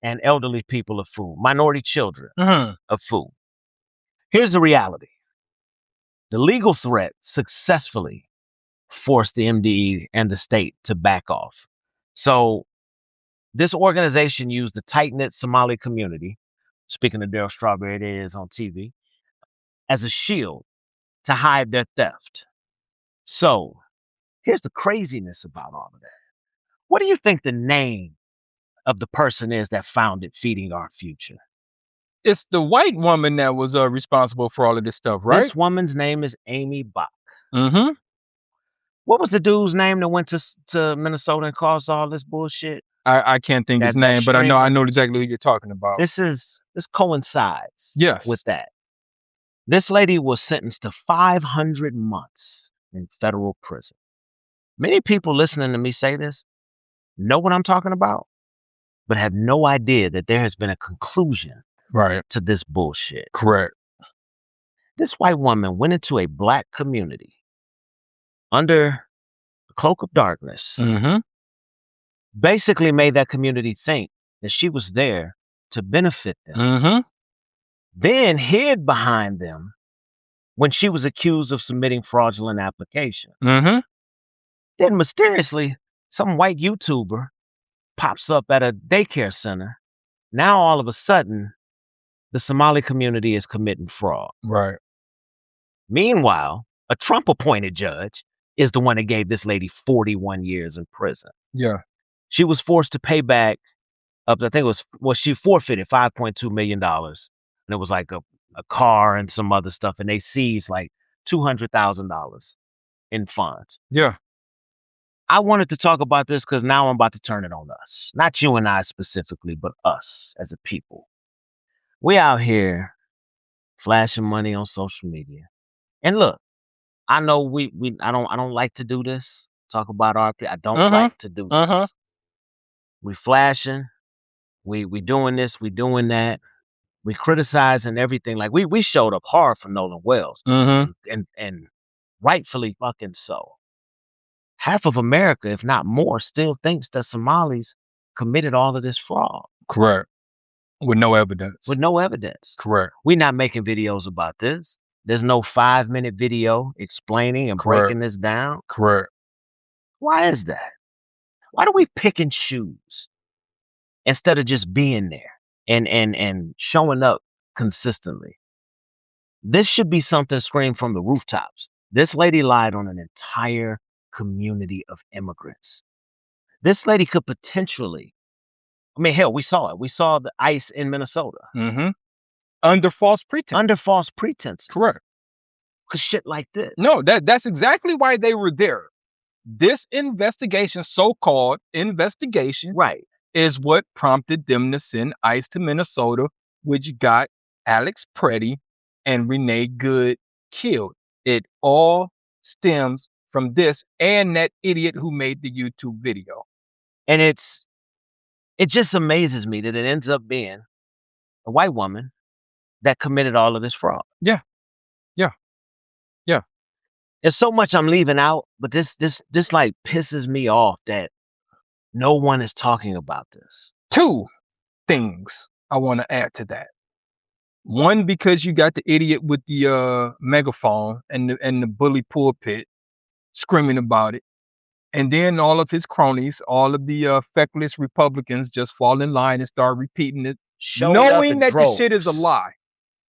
and elderly people of food, minority children of food. Here's the reality. The legal threat successfully forced the MDE and the state to back off. So this organization used the tight-knit Somali community, speaking of Daryl Strawberry, it is on TV, as a shield to hide their theft. So here's the craziness about all of that. What do you think the name of the person is that founded Feeding Our Future?
It's the white woman that was responsible for all of this stuff, right?
This woman's name is Amy Bach.
Mm-hmm.
What was the dude's name that went to Minnesota and caused all this bullshit?
I can't think his
That
name, but I
streamer?
know exactly who you're talking about.
This coincides
Yes.
with that. This lady was sentenced to 500 months in federal prison. Many people listening to me say this know what I'm talking about, but have no idea that there has been a conclusion
Right.
to this bullshit.
Correct.
This white woman went into a black community under the cloak of darkness,
Mm-hmm.
basically made that community think that she was there to benefit them,
Mm-hmm.
then hid behind them when she was accused of submitting fraudulent applications.
Mm-hmm.
Then mysteriously, some white YouTuber pops up at a daycare center. Now all of a sudden, the Somali community is committing fraud.
Right.
Meanwhile, a Trump-appointed judge is the one that gave this lady 41 years in prison.
Yeah.
She was forced to pay back she forfeited $5.2 million. And it was like a car and some other stuff. And they seized like $200,000 in funds.
Yeah.
I wanted to talk about this because now I'm about to turn it on us. Not you and I specifically, but us as a people. We out here flashing money on social media. And look, I know I don't like to do this. Talk about our I don't like to do this. We flashing, we doing this, we doing that. We criticizing everything. Like we showed up hard for Nolan Wells.
Mm-hmm.
And rightfully fucking so. Half of America, if not more, still thinks that Somalis committed all of this fraud.
Correct. With no evidence.
With no evidence.
Correct.
We're not making videos about this. There's no 5-minute video explaining and breaking this down.
Correct.
Why is that? Why do we pick and choose instead of just being there and showing up consistently? This should be something screamed from the rooftops. This lady lied on an entire community of immigrants. This lady could potentially, hell, we saw it. We saw the ICE in Minnesota.
Mm-hmm. Under false pretense.
Under false pretenses.
Correct.
Because shit like this.
No, that's exactly why they were there. This investigation, so-called investigation,
right,
is what prompted them to send ICE to Minnesota, which got Alex Preddy and Renee Good killed. It all stems from this and that idiot who made the YouTube video.
And it just amazes me that it ends up being a white woman that committed all of this fraud.
Yeah. Yeah. Yeah.
There's so much I'm leaving out, but this like pisses me off that no one is talking about this.
Two things I want to add to that. One, because you got the idiot with the megaphone and the bully pulpit screaming about it. And then all of his cronies, all of the feckless Republicans just fall in line and start repeating it,
Showed up
knowing
in
that the shit is a
droves.
lie.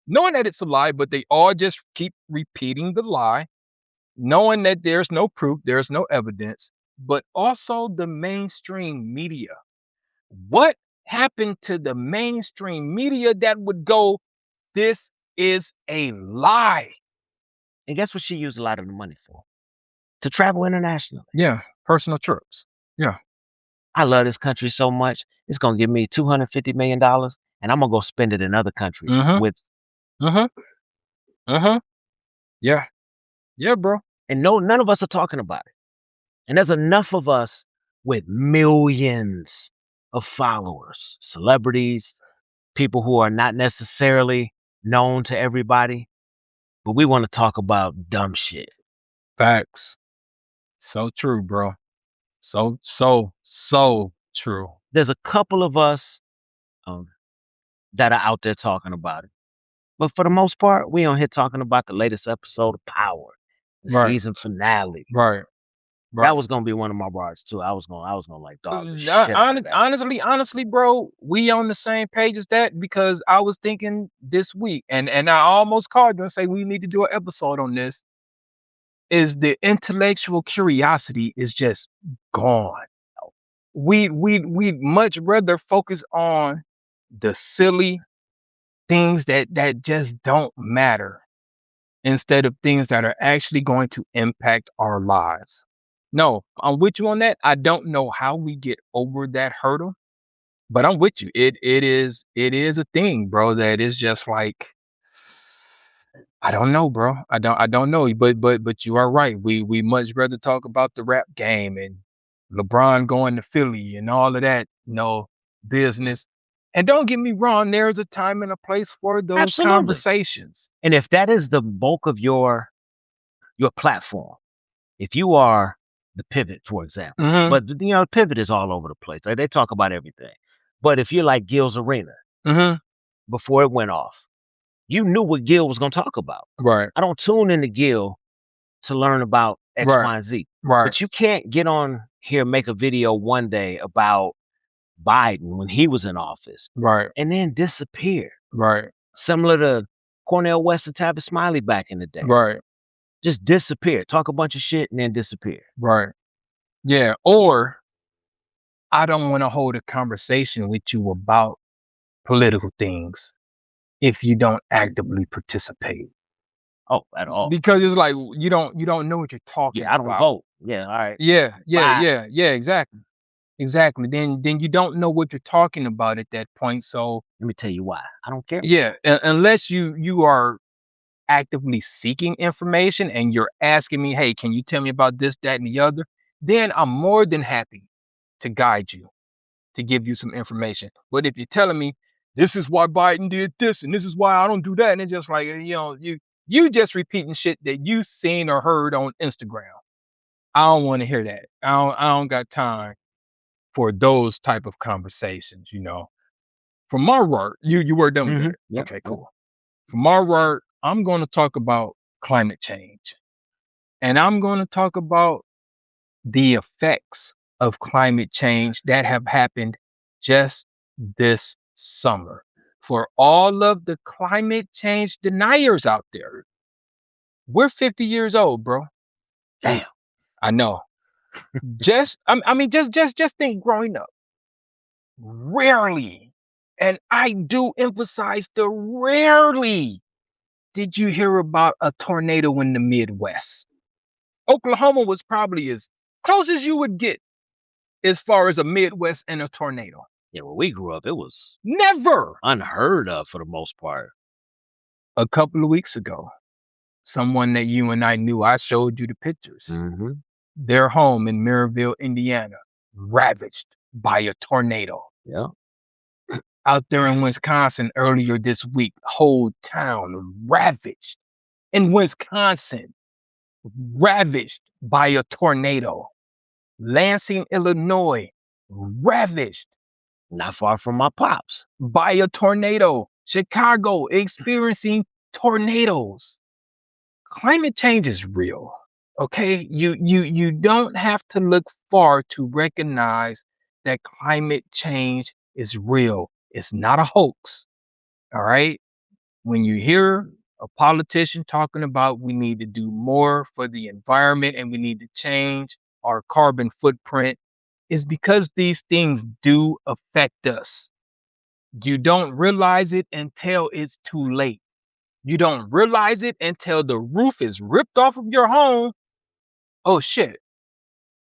Knowing that it's a lie, but they all just keep repeating the lie, knowing that there's no proof, there's no evidence, but also the mainstream media. What happened to the mainstream media that would go, this is a lie?
And guess what she used a lot of the money for? To travel internationally.
Yeah, personal trips. Yeah.
I love this country so much. It's gonna give me $250 million, and I'm gonna go spend it in other countries with.
Yeah. Yeah, bro.
And none of us are talking about it. And there's enough of us with millions of followers, celebrities, people who are not necessarily known to everybody, but we want to talk about dumb shit.
Facts. So true, bro. So true.
There's a couple of us that are out there talking about it. But for the most part, we on here talking about the latest episode of Power, the
Right.
season finale.
Right.
That was gonna be one of my bars too. I was gonna like dog the shit out of that.
Honestly, bro, we on the same page as that because I was thinking this week, and I almost called you and say we need to do an episode on this. Is the intellectual curiosity is just gone. We'd much rather focus on the silly things that just don't matter instead of things that are actually going to impact our lives. No, I'm with you on that. I don't know how we get over that hurdle, but I'm with you. It is a thing, bro, that is just like I don't know, bro. I don't know. But you are right. We much rather talk about the rap game and LeBron going to Philly and all of that, business. And don't get me wrong, there's a time and a place for those
Absolutely.
conversations.
And if that is the bulk of your platform, if you are the pivot, for example, but the pivot is all over the place. Like, they talk about everything. But if you're like Gil's Arena, before it went off, you knew what Gil was going to talk about.
Right.
I don't tune into Gil to learn about X,
Right.
Y, and Z.
Right.
But you can't get on here, make a video one day about Biden when he was in office,
Right.
and then disappear.
Right.
Similar to Cornel West and Tavis Smiley back in the day.
Right.
Just disappear. Talk a bunch of shit and then disappear.
Right. Yeah. Or I don't want to hold a conversation with you about political things if you don't actively participate.
Oh, at all.
Because it's like you don't know what you're talking about.
Yeah, I don't vote. Yeah, all right.
Yeah, exactly. Exactly. Then you don't know what you're talking about at that point. So
let me tell you why. I don't care.
Yeah, unless you are actively seeking information and you're asking me, hey, can you tell me about this, that, and the other? Then I'm more than happy to guide you, to give you some information. But if you're telling me this is why Biden did this and this is why I don't do that, and it's just like, you just repeating shit that you seen or heard on Instagram. I don't want to hear that. I don't got time for those type of conversations, From my work, you were done with that.
Yep.
Okay, cool. From my work, I'm going to talk about climate change. And I'm going to talk about the effects of climate change that have happened just this summer. For all of the climate change deniers out there, we're 50 years old, bro.
Damn.
I know. just think growing up. Rarely, and I do emphasize the rarely, did you hear about a tornado in the Midwest? Oklahoma was probably as close as you would get as far as a Midwest and a tornado.
Yeah, when we grew up, it was
Never.
unheard of for the most part.
A couple of weeks ago, someone that you and I knew, I showed you the pictures.
Mm-hmm.
Their home in Maryville, Indiana, ravaged by a tornado.
Yeah.
Out there in Wisconsin earlier this week, whole town ravaged. In Wisconsin, ravaged by a tornado. Lansing, Illinois, ravaged
Not far from my pops.
by a tornado. Chicago experiencing tornadoes. Climate change is real. Okay, you don't have to look far to recognize that climate change is real. It's not a hoax. All right. When you hear a politician talking about we need to do more for the environment and we need to change our carbon footprint, is because these things do affect us. You don't realize it until it's too late. You don't realize it until the roof is ripped off of your home. Oh shit,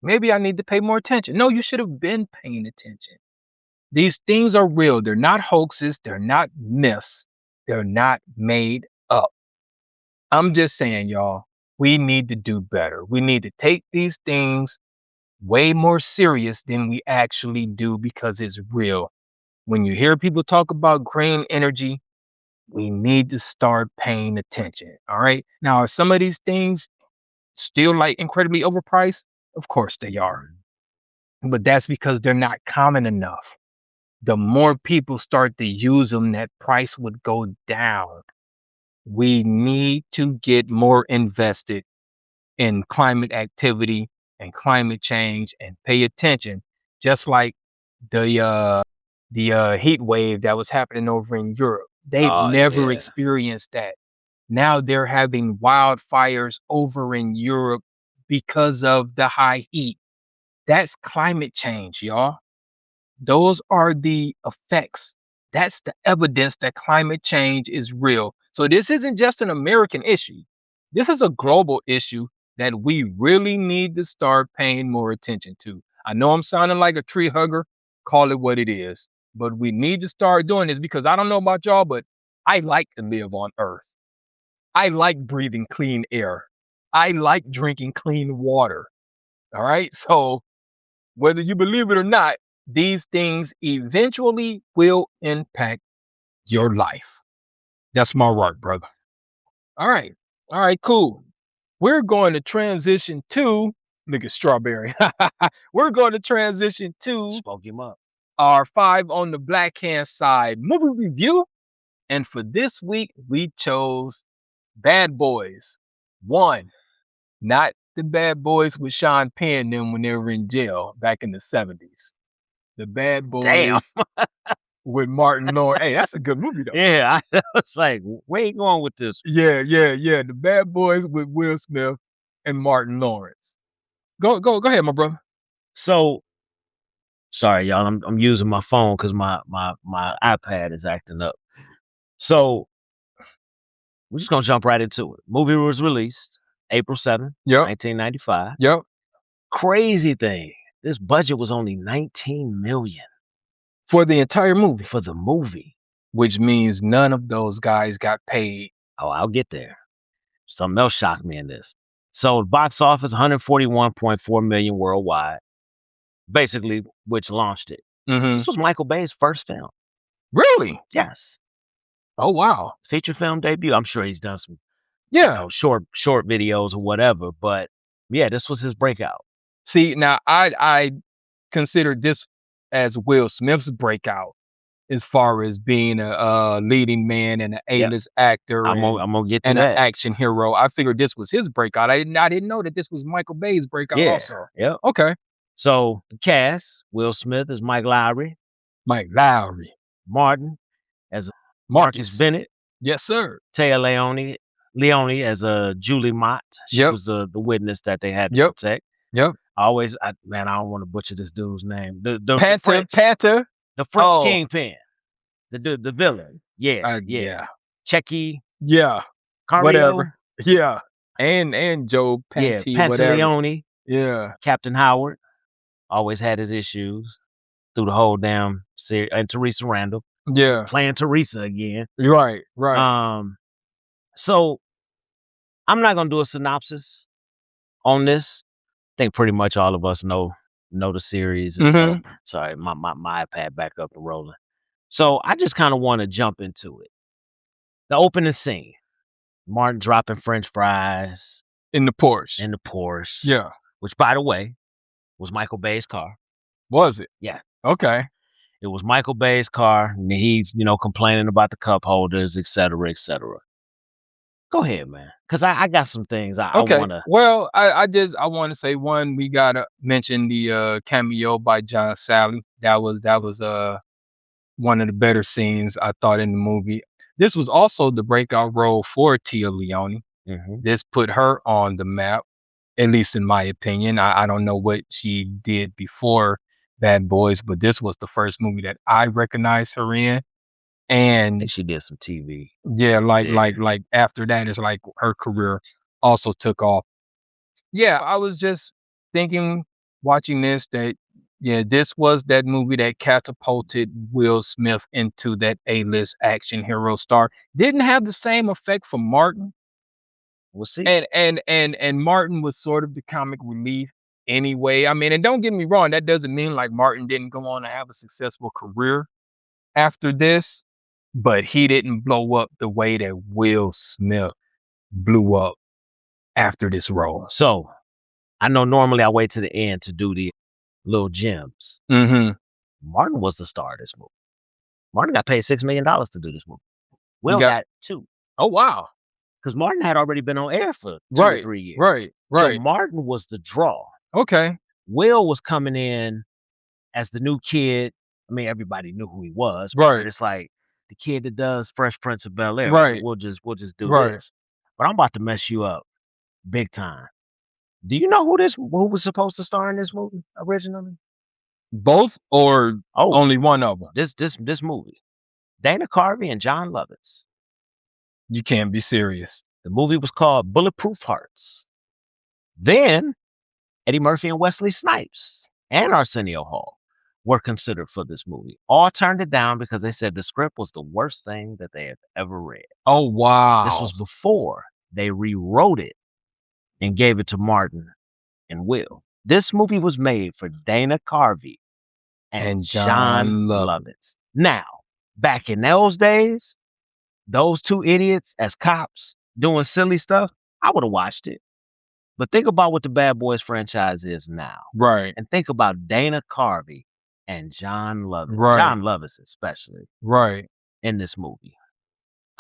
maybe I need to pay more attention. No, you should have been paying attention. These things are real. They're not hoaxes. They're not myths. They're not made up. I'm just saying, y'all, we need to do better. We need to take these things way more serious than we actually do because it's real. When you hear people talk about green energy, we need to start paying attention. All right. Now, are some of these things still like incredibly overpriced? Of course they are. But that's because they're not common enough. The more people start to use them, that price would go down. We need to get more invested in climate activity and climate change and pay attention, just like the heat wave that was happening over in Europe. They've
Oh
never
yeah.
experienced that. Now they're having wildfires over in Europe because of the high heat. That's climate change, y'all. Those are the effects. That's the evidence that climate change is real. So this isn't just an American issue. This is a global issue that we really need to start paying more attention to. I know I'm sounding like a tree hugger, call it what it is, but we need to start doing this because I don't know about y'all, but I like to live on Earth. I like breathing clean air. I like drinking clean water. All right. So whether you believe it or not, these things eventually will impact your life. That's my work, brother. All right. All right, cool. We're going to transition to, look at Strawberry. We're going to transition to
Spoke him up.
our 5 on the black hand side movie review. And for this week, we chose Bad Boys 1. Not the Bad Boys with Sean Penn them when they were in jail back in the 70s. The Bad
Damn.
Boys with Martin Lawrence. Hey, that's a good movie though.
Yeah, I was like, where you going with this?
Yeah. The Bad Boys with Will Smith and Martin Lawrence. Go ahead, my brother.
So sorry, y'all. I'm using my phone because my iPad is acting up. So we're just gonna jump right into it. Movie was released April 7th,
Yep.
1995.
Yep.
Crazy thing. This budget was only 19 million
For the entire movie,
for the movie.
which means none of those guys got paid.
Oh, I'll get there. Something else shocked me in this. So box office 141.4 million worldwide, basically, which launched it.
Mm-hmm.
This was Michael Bay's first film.
Really?
Yes.
Oh wow.
Feature film debut. I'm sure he's done some
Yeah.
short videos or whatever, but yeah, this was his breakout.
See, now I consider this as Will Smith's breakout as far as being a leading man and an A-list actor
I'm gonna get to
and
that.
an action hero. I figured this was his breakout. I didn't know that this was Michael Bay's breakout also.
Yeah.
Okay.
So the cast: Will Smith as Mike Lowry,
Mike Lowry.
Martin as Marcus Bennett,
Yes, sir.
Taya Leone as Julie Mott. She
Yep.
was the witness that they had to
Yep.
protect.
Yep.
I don't want to butcher this dude's name. The
Panther.
the French
Oh.
kingpin, the villain. Yeah. Checky.
Yeah.
Cario.
Whatever. Yeah. And Joe Panty, whatever.
Pantaleone.
Yeah.
Captain Howard always had his issues through the whole damn series. And Teresa Randall
Yeah.
playing Teresa again.
Right.
Um, So I'm not gonna do a synopsis on this. I think pretty much all of us know the series.
Mhm.
Sorry, my iPad back up and rolling. So I just kind of want to jump into it. The opening scene: Martin dropping French fries
In the Porsche.
in the Porsche,
Yeah.
which, by the way, was Michael Bay's car.
Was it?
Yeah,
Okay.
it was Michael Bay's car, and he's complaining about the cup holders, et cetera, et cetera. Go ahead, man, because I got some things I
Okay.
want to.
Well, I want to say one. We gotta mention the cameo by John Sally. That was one of the better scenes I thought in the movie. This was also the breakout role for Tia Leone.
Hmm.
This put her on the map, at least in my opinion. I don't know what she did before Bad Boys, but this was the first movie that I recognized her in.
I
And
think she did some TV.
yeah,
Yeah.
like after that, it's like her career also took off. Yeah, I was just thinking, watching this, that yeah, this was that movie that catapulted Will Smith into that A-list action hero star. Didn't have the same effect for Martin,
We'll see.
and Martin was sort of the comic relief anyway. I mean, and don't get me wrong, that doesn't mean like Martin didn't go on to have a successful career after this, but he didn't blow up the way that Will Smith blew up after this role.
So I know normally I wait to the end to do the little gems.
Mhm.
Martin was the star of this movie. Martin got paid $6 million to do this movie.
He
Will
got
got two,
oh, wow.
because Martin had already been on air for 2 or
Right,
3 years.
right,
So
right.
Martin was the draw.
Okay.
Will was coming in as the new kid. I mean, everybody knew who he was, but
Right,
it's like the kid that does Fresh Prince of Bel Air.
right,
We'll just do
right.
this. But I'm about to mess you up big time. Do you know who was supposed to star in this movie originally?
Both or
Oh,
only one of them?
this movie. Dana Carvey and John Lovitz.
You can't be serious.
The movie was called Bulletproof Hearts. Then Eddie Murphy and Wesley Snipes and Arsenio Hall were considered for this movie. All turned it down because they said the script was the worst thing that they had ever read.
Oh,
This
wow.
was before they rewrote it and gave it to Martin and Will. This movie was made for Dana Carvey and
And
John
John Lovitz.
Lovitz. Now, back in those days, those two idiots as cops doing silly stuff, I would have watched it. But think about what the Bad Boys franchise is now.
Right,
And think about Dana Carvey and John Lovitz.
right,
John Lovitz especially
right.
in this movie.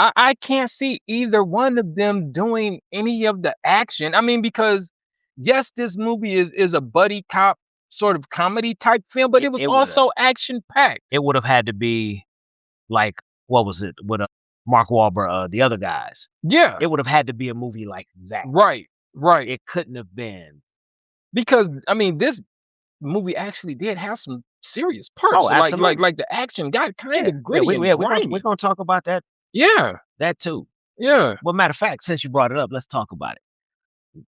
I can't see either one of them doing any of the action. I mean, because yes, this movie is a buddy cop sort of comedy type film, but
It,
it was
it would have
also action packed.
it would have had to be like, what was it with Mark Wahlberg, the other guys.
Yeah.
It would have had to be a movie like that.
Right, right.
It couldn't have been.
Because I mean, this movie actually did have some serious
Oh,
parts.
absolutely.
Like the action got kind
Yeah,
of
yeah.
gritty and
We're
grimy.
gonna talk about
Yeah,
that too.
yeah.
Well, matter of fact, since you brought it up, let's talk about it.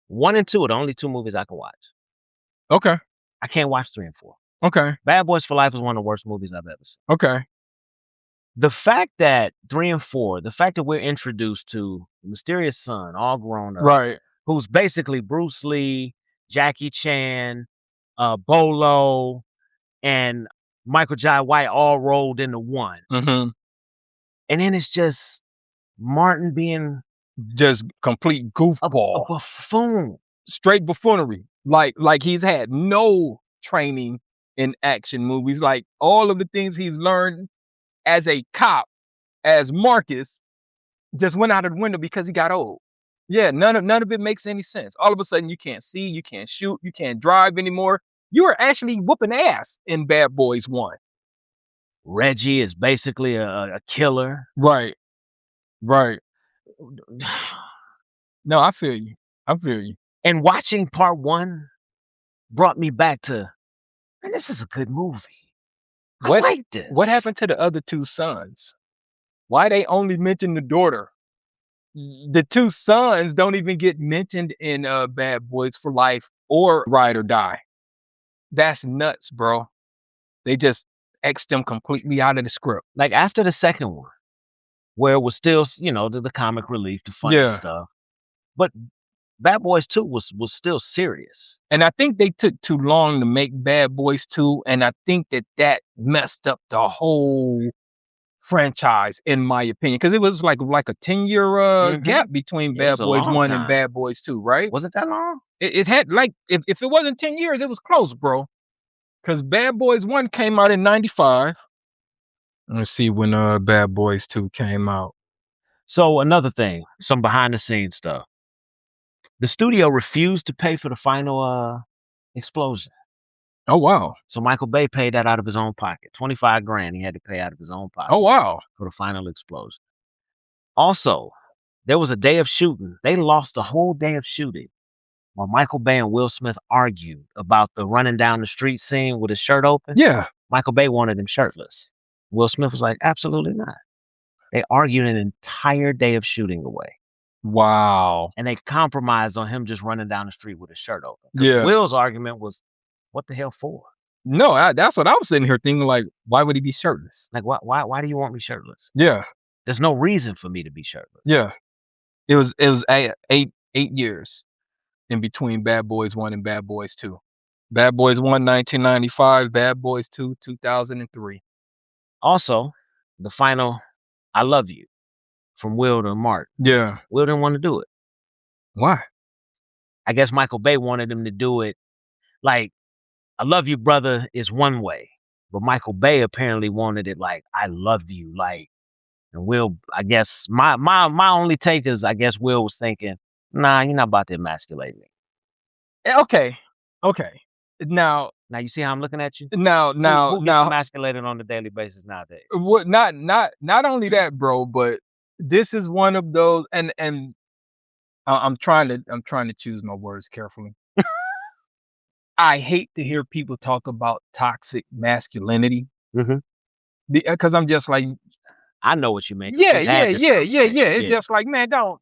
1 and 2 are the only 2 movies I can watch.
Okay,
I can't watch 3 and 4.
okay,
Bad Boys for Life is one of the worst movies I've ever seen.
okay.
The fact that 3 and 4, the fact that we're introduced to the mysterious son, all grown up,
Right.
who's basically Bruce Lee, Jackie Chan, Bolo, and Michael Jai White all rolled into one.
Mhm.
And then it's just Martin being
Just complete
a
goofball.
buffoon.
Straight buffoonery. Like he's had no training in action movies. Like all of the things he's learned as a cop, as Marcus, just went out of the window because he got old. Yeah, none of it makes any sense. All of a sudden, you can't see, you can't shoot, you can't drive anymore. You are actually whooping ass in Bad Boys 1.
Reggie is basically a killer.
Right, right. No, I feel you. I feel you.
And watching part 1 brought me back to, man, this is a good movie. I
What
like this.
what happened to the other two sons? Why they only mention the daughter? The two sons don't even get mentioned in Bad Boys for Life or Ride or Die. That's nuts, bro. They just X them completely out of the script.
Like after the second one, where it was still, the comic relief, the funny
Yeah.
stuff. But Bad Boys 2 was still serious.
And I think they took too long to make Bad Boys 2, and I think that messed up the whole franchise, in my opinion, because it was like a 10-year gap between
Yeah, it was
Bad
a
Boys
long
1 and
time.
Bad Boys 2, right?
Was it that long?
It had like if it wasn't 10 years, it was close, bro. Because Bad Boys 1 came out in 95. Let's see when Bad Boys 2 came out.
So another thing, some behind the scenes stuff. The studio refused to pay for the final explosion.
Oh wow.
So Michael Bay paid that out of his own pocket. 25 grand he had to pay out of his own pocket.
Oh wow.
For the final explosion. Also, there was a day of shooting. They lost a whole day of shooting while Michael Bay and Will Smith argued about the running down the street scene with his shirt open.
Yeah.
Michael Bay wanted him shirtless. Will Smith was like, absolutely not. They argued an entire day of shooting away.
Wow.
And they compromised on him just running down the street with his shirt open.
Yeah.
Will's argument was, what the hell for?
No, that's what I was sitting here thinking, like, why would he be shirtless?
Like, why do you want me shirtless?
Yeah.
There's no reason for me to be shirtless.
Yeah. It was eight years in between Bad Boys 1 and Bad Boys 2. Bad Boys 1, 1995, Bad Boys 2, 2003.
Also, the final I Love You from Will to Mark.
Yeah.
Will didn't want to do it.
Why?
I guess Michael Bay wanted him to do it like, I love you, brother, is one way. But Michael Bay apparently wanted it like, I love you. Like, and Will, I guess, my only take is, I guess Will was thinking, nah, you're not about to emasculate me.
Okay. Now
you see how I'm looking at you?
Who
gets emasculated on a daily basis nowadays?
What? Not only that, bro, but this is one of those, and I'm trying to choose my words carefully. I hate to hear people talk about toxic masculinity because I'm just like,
I know what you mean.
yeah. It's just like, man, don't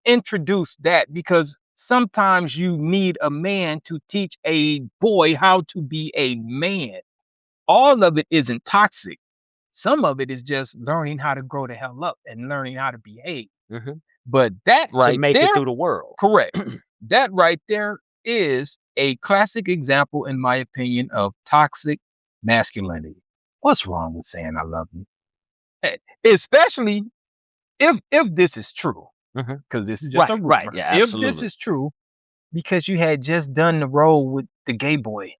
introduce that, because sometimes you need a man to teach a boy how to be a man. All of it isn't toxic. Some of it is just learning how to grow the hell up and learning how to behave. But that right
to make
there,
it through the world.
Correct. That right there is a classic example, in my opinion, of toxic masculinity. What's wrong with saying I love you? Especially if this is true, because this is just a rumor.
Right. Yeah, absolutely.
If this is true, because you had just done the role with the gay boy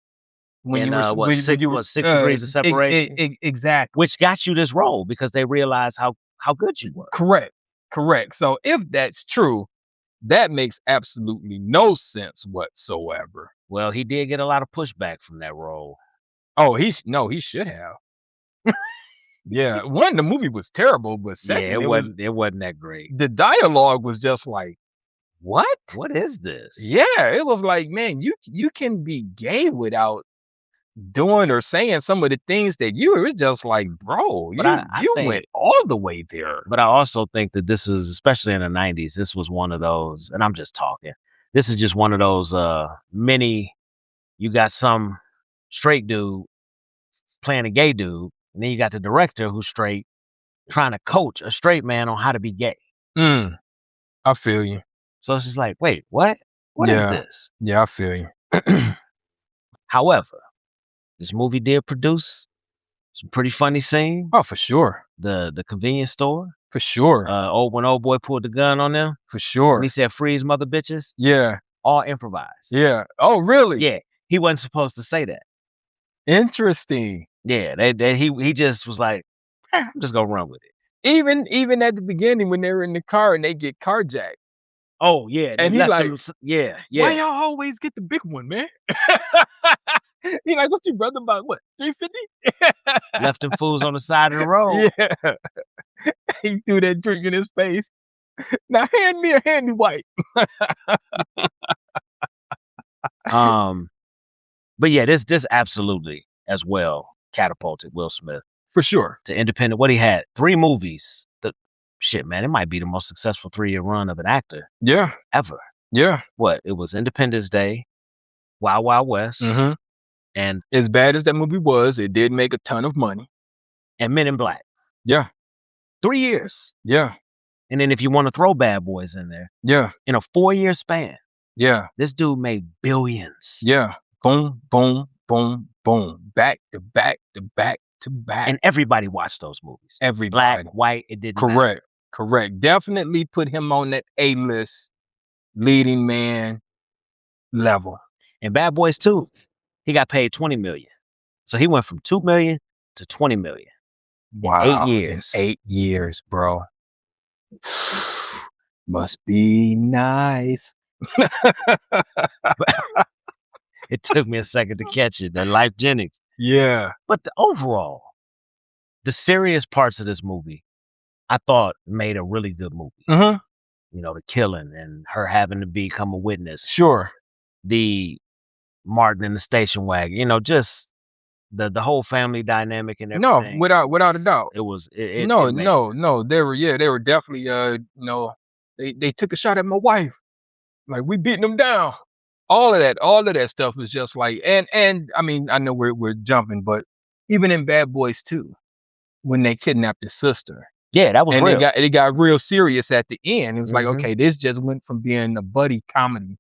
when you were 6 degrees of separation,
exactly,
which got you this role because they realized how good you were.
Correct. So if that's true, that makes absolutely no sense whatsoever.
Well, he did get a lot of pushback from that role.
Oh, he should have. Yeah, one, the movie was terrible, but second,
it wasn't that great.
The dialogue was just like, what
is this?
Yeah, it was like, man, you can be gay without doing or saying some of the things that you were. It's just like, bro, you went all the way there.
But I also think that this is, especially in the 90s, this was one of those, and I'm just talking, this is just one of those you got some straight dude playing a gay dude, and then you got the director who's straight trying to coach a straight man on how to be gay.
I feel you.
So it's just like, wait, what is this?
Yeah, I feel you.
However, this movie did produce some pretty funny scenes.
Oh, for sure.
The convenience store.
For sure.
When old boy pulled the gun on them.
For sure.
And he said, freeze, mother bitches.
Yeah.
All improvised.
Yeah. Oh, really?
Yeah. He wasn't supposed to say that.
Interesting.
Yeah. He just was like, I'm just going to run with it.
Even at the beginning when they were in the car and they get carjacked.
Oh, yeah.
And he's like,
yeah.
Why y'all always get the big one, man? He like, what's your brother about? What, 350?
Left them fools on the side of the road.
Yeah. He threw that drink in his face. Now hand me a handy wipe.
But yeah, this absolutely as well catapulted Will Smith.
For sure.
To independent. What he had, 3 movies. Shit, man, it might be the most successful 3-year run of an actor.
Yeah.
Ever.
Yeah.
What? It was Independence Day, Wild Wild West. And
as bad as that movie was, it did make a ton of money.
And Men in Black.
Yeah.
3 years.
Yeah.
And then if you want to throw Bad Boys in there,
Yeah.
in a 4-year span,
Yeah.
this dude made billions.
Yeah. Boom, boom, boom, boom. Back to back to back to back.
And everybody watched those movies.
Everybody.
Black, white, it didn't matter.
Correct. Correct. Definitely put him on that A-list leading man level.
And Bad Boys 2, he got paid $20 million. So he went from $2 million to $20 million.
Wow.
In 8 years.
In 8 years, bro. Must be nice.
It took me a second to catch it. That Life Jennings.
Yeah.
But overall, the serious parts of this movie, I thought made a really good movie.
Mm-hmm.
You know, the killing and her having to become a witness.
Sure.
The Martin in the station wagon. You know, just the whole family dynamic and everything.
No, without a doubt.
It was
No. They were definitely they took a shot at my wife. Like, we beating them down. All of that stuff was just like, and I mean, I know we're jumping, but even in Bad Boys 2, when they kidnapped his sister.
Yeah, that was
and
real.
it got real serious at the end. It was like,
Mhm.
okay, this just went from being a buddy comedy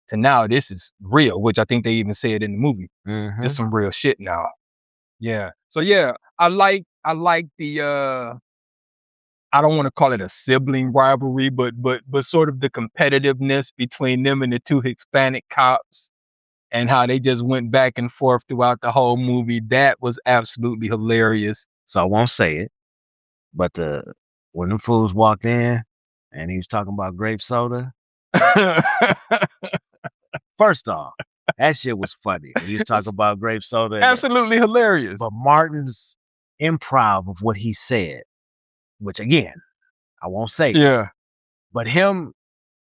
to now this is real, which I think they even said in the movie.
Mhm.
This some real shit now. Yeah. So yeah, I like the I don't want to call it a sibling rivalry, but sort of the competitiveness between them and the two Hispanic cops and how they just went back and forth throughout the whole movie. That was absolutely hilarious.
So I won't say it, but when them fools walked in and he was talking about grape soda, first off, that shit was funny. When he was talking about grape soda.
Absolutely hilarious.
But Martin's improv of what he said, which again, I won't say it,
Yeah.
but him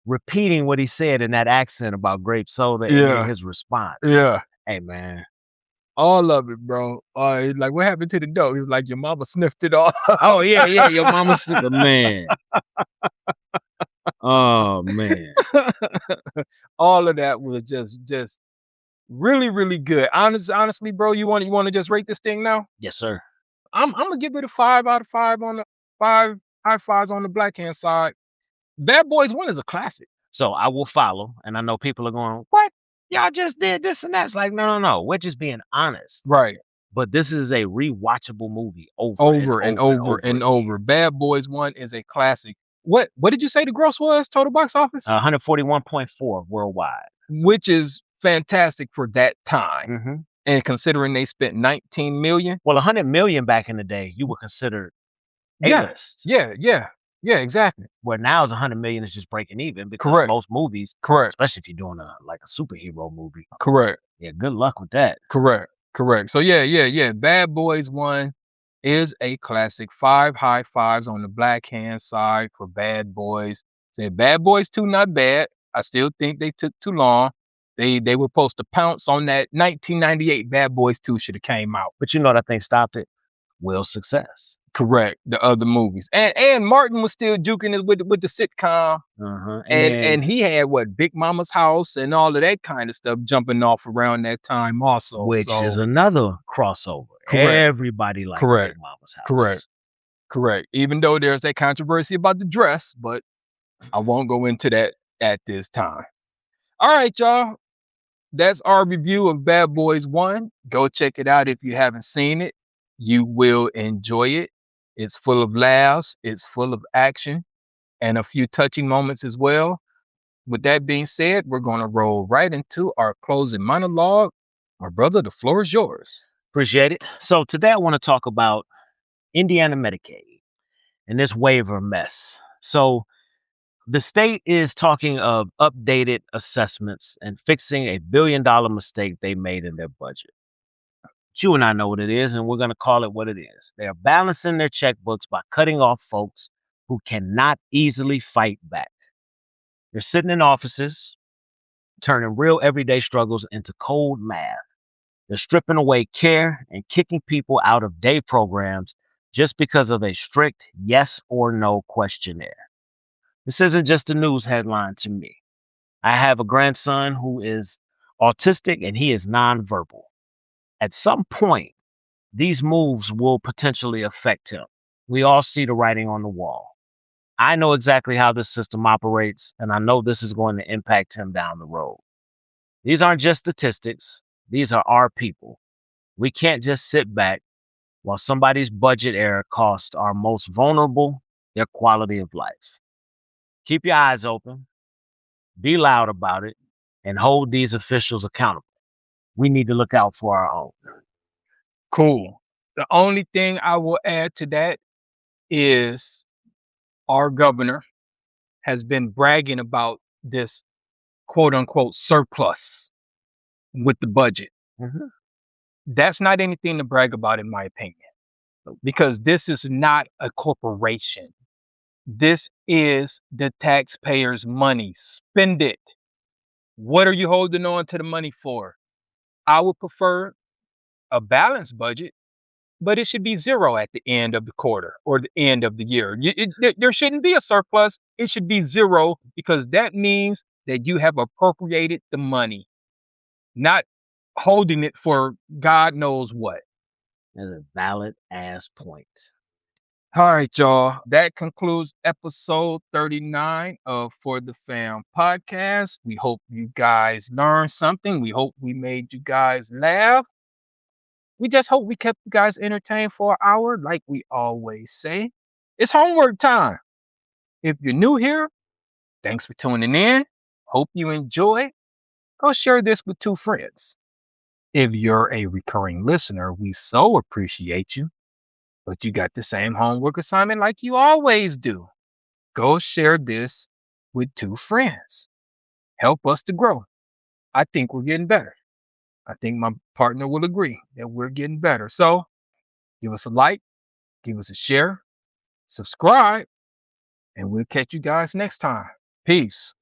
repeating what he said in that accent about grape soda and
Yeah.
then his response.
Yeah.
Hey, man.
All of it, bro. Like, what happened to the dope? He was like, your mama sniffed it all.
Oh, yeah, your mama sniffed it, man. Oh, man.
All of that was just really, really good. Honestly, bro, you want to just rate this thing now?
Yes, sir.
I'm gonna give it a 5 out of 5 on the 5 high fives on the black hand side. Bad Boys 1 is a classic.
So I will follow, and I know people are going, what? Y'all just did this and that. It's like, no. We're just being honest.
Right.
But this is a rewatchable movie
Over and over. Bad Boys 1 is a classic. What did you say the gross was, total box office?
141.4 worldwide.
Which is fantastic for that time.
Mm-hmm.
And considering they spent 19 million.
Well, 100 million back in the day, you were considered A-list.
Yeah, exactly.
Where now it's 100 million is just breaking even because
Correct.
most movies,
Correct.
especially if you're doing a superhero movie.
Correct.
Yeah, good luck with that.
Correct. So yeah. Bad Boys 1 is a classic. 5 high fives on the black hand side for Bad Boys. Said Bad Boys 2 not bad. I still think they took too long. They were supposed to pounce on that 1998 Bad Boys 2 should have came out.
But you know what I think stopped it? Will's success.
Correct. The other movies. And Martin was still juking it with the sitcom.
Uh-huh.
And he had Big Mama's House and all of that kind of stuff jumping off around that time also.
Which is another crossover.
Correct.
Everybody likes Big Mama's House.
Correct. Even though there's that controversy about the dress, but I won't go into that at this time. All right, y'all. That's our review of Bad Boys 1. Go check it out if you haven't seen it. You will enjoy it. It's full of laughs. It's full of action and a few touching moments as well. With that being said, we're going to roll right into our closing monologue. My brother, the floor is yours.
Appreciate it. So today I want to talk about Indiana Medicaid and this waiver mess. So the state is talking of updated assessments and fixing a $1 billion mistake they made in their budget. You and I know what it is, and we're going to call it what it is. They're balancing their checkbooks by cutting off folks who cannot easily fight back. They're sitting in offices, turning real everyday struggles into cold math. They're stripping away care and kicking people out of day programs just because of a strict yes or no questionnaire. This isn't just a news headline to me. I have a grandson who is autistic and he is nonverbal. At some point, these moves will potentially affect him. We all see the writing on the wall. I know exactly how this system operates, and I know this is going to impact him down the road. These aren't just statistics, these are our people. We can't just sit back while somebody's budget error costs our most vulnerable their quality of life. Keep your eyes open, be loud about it, and hold these officials accountable. We need to look out for our own.
Cool. The only thing I will add to that is our governor has been bragging about this quote unquote surplus with the budget.
Mhm.
That's not anything to brag about, in my opinion, because this is not a corporation. This is the taxpayers' money. Spend it. What are you holding on to the money for? I would prefer a balanced budget, but it should be zero at the end of the quarter or the end of the year. There shouldn't be a surplus. It should be zero, because that means that you have appropriated the money, not holding it for God knows what.
That's a valid ass point.
All right, y'all. That concludes episode 39 of For the Fam podcast. We hope you guys learned something. We hope we made you guys laugh. We just hope we kept you guys entertained for an hour, like we always say. It's homework time. If you're new here, thanks for tuning in. Hope you enjoy. Go share this with 2 friends. If you're a recurring listener, we so appreciate you. But you got the same homework assignment like you always do. Go share this with 2 friends. Help us to grow. I think we're getting better. I think my partner will agree that we're getting better. So give us a like, give us a share, subscribe, and we'll catch you guys next time. Peace.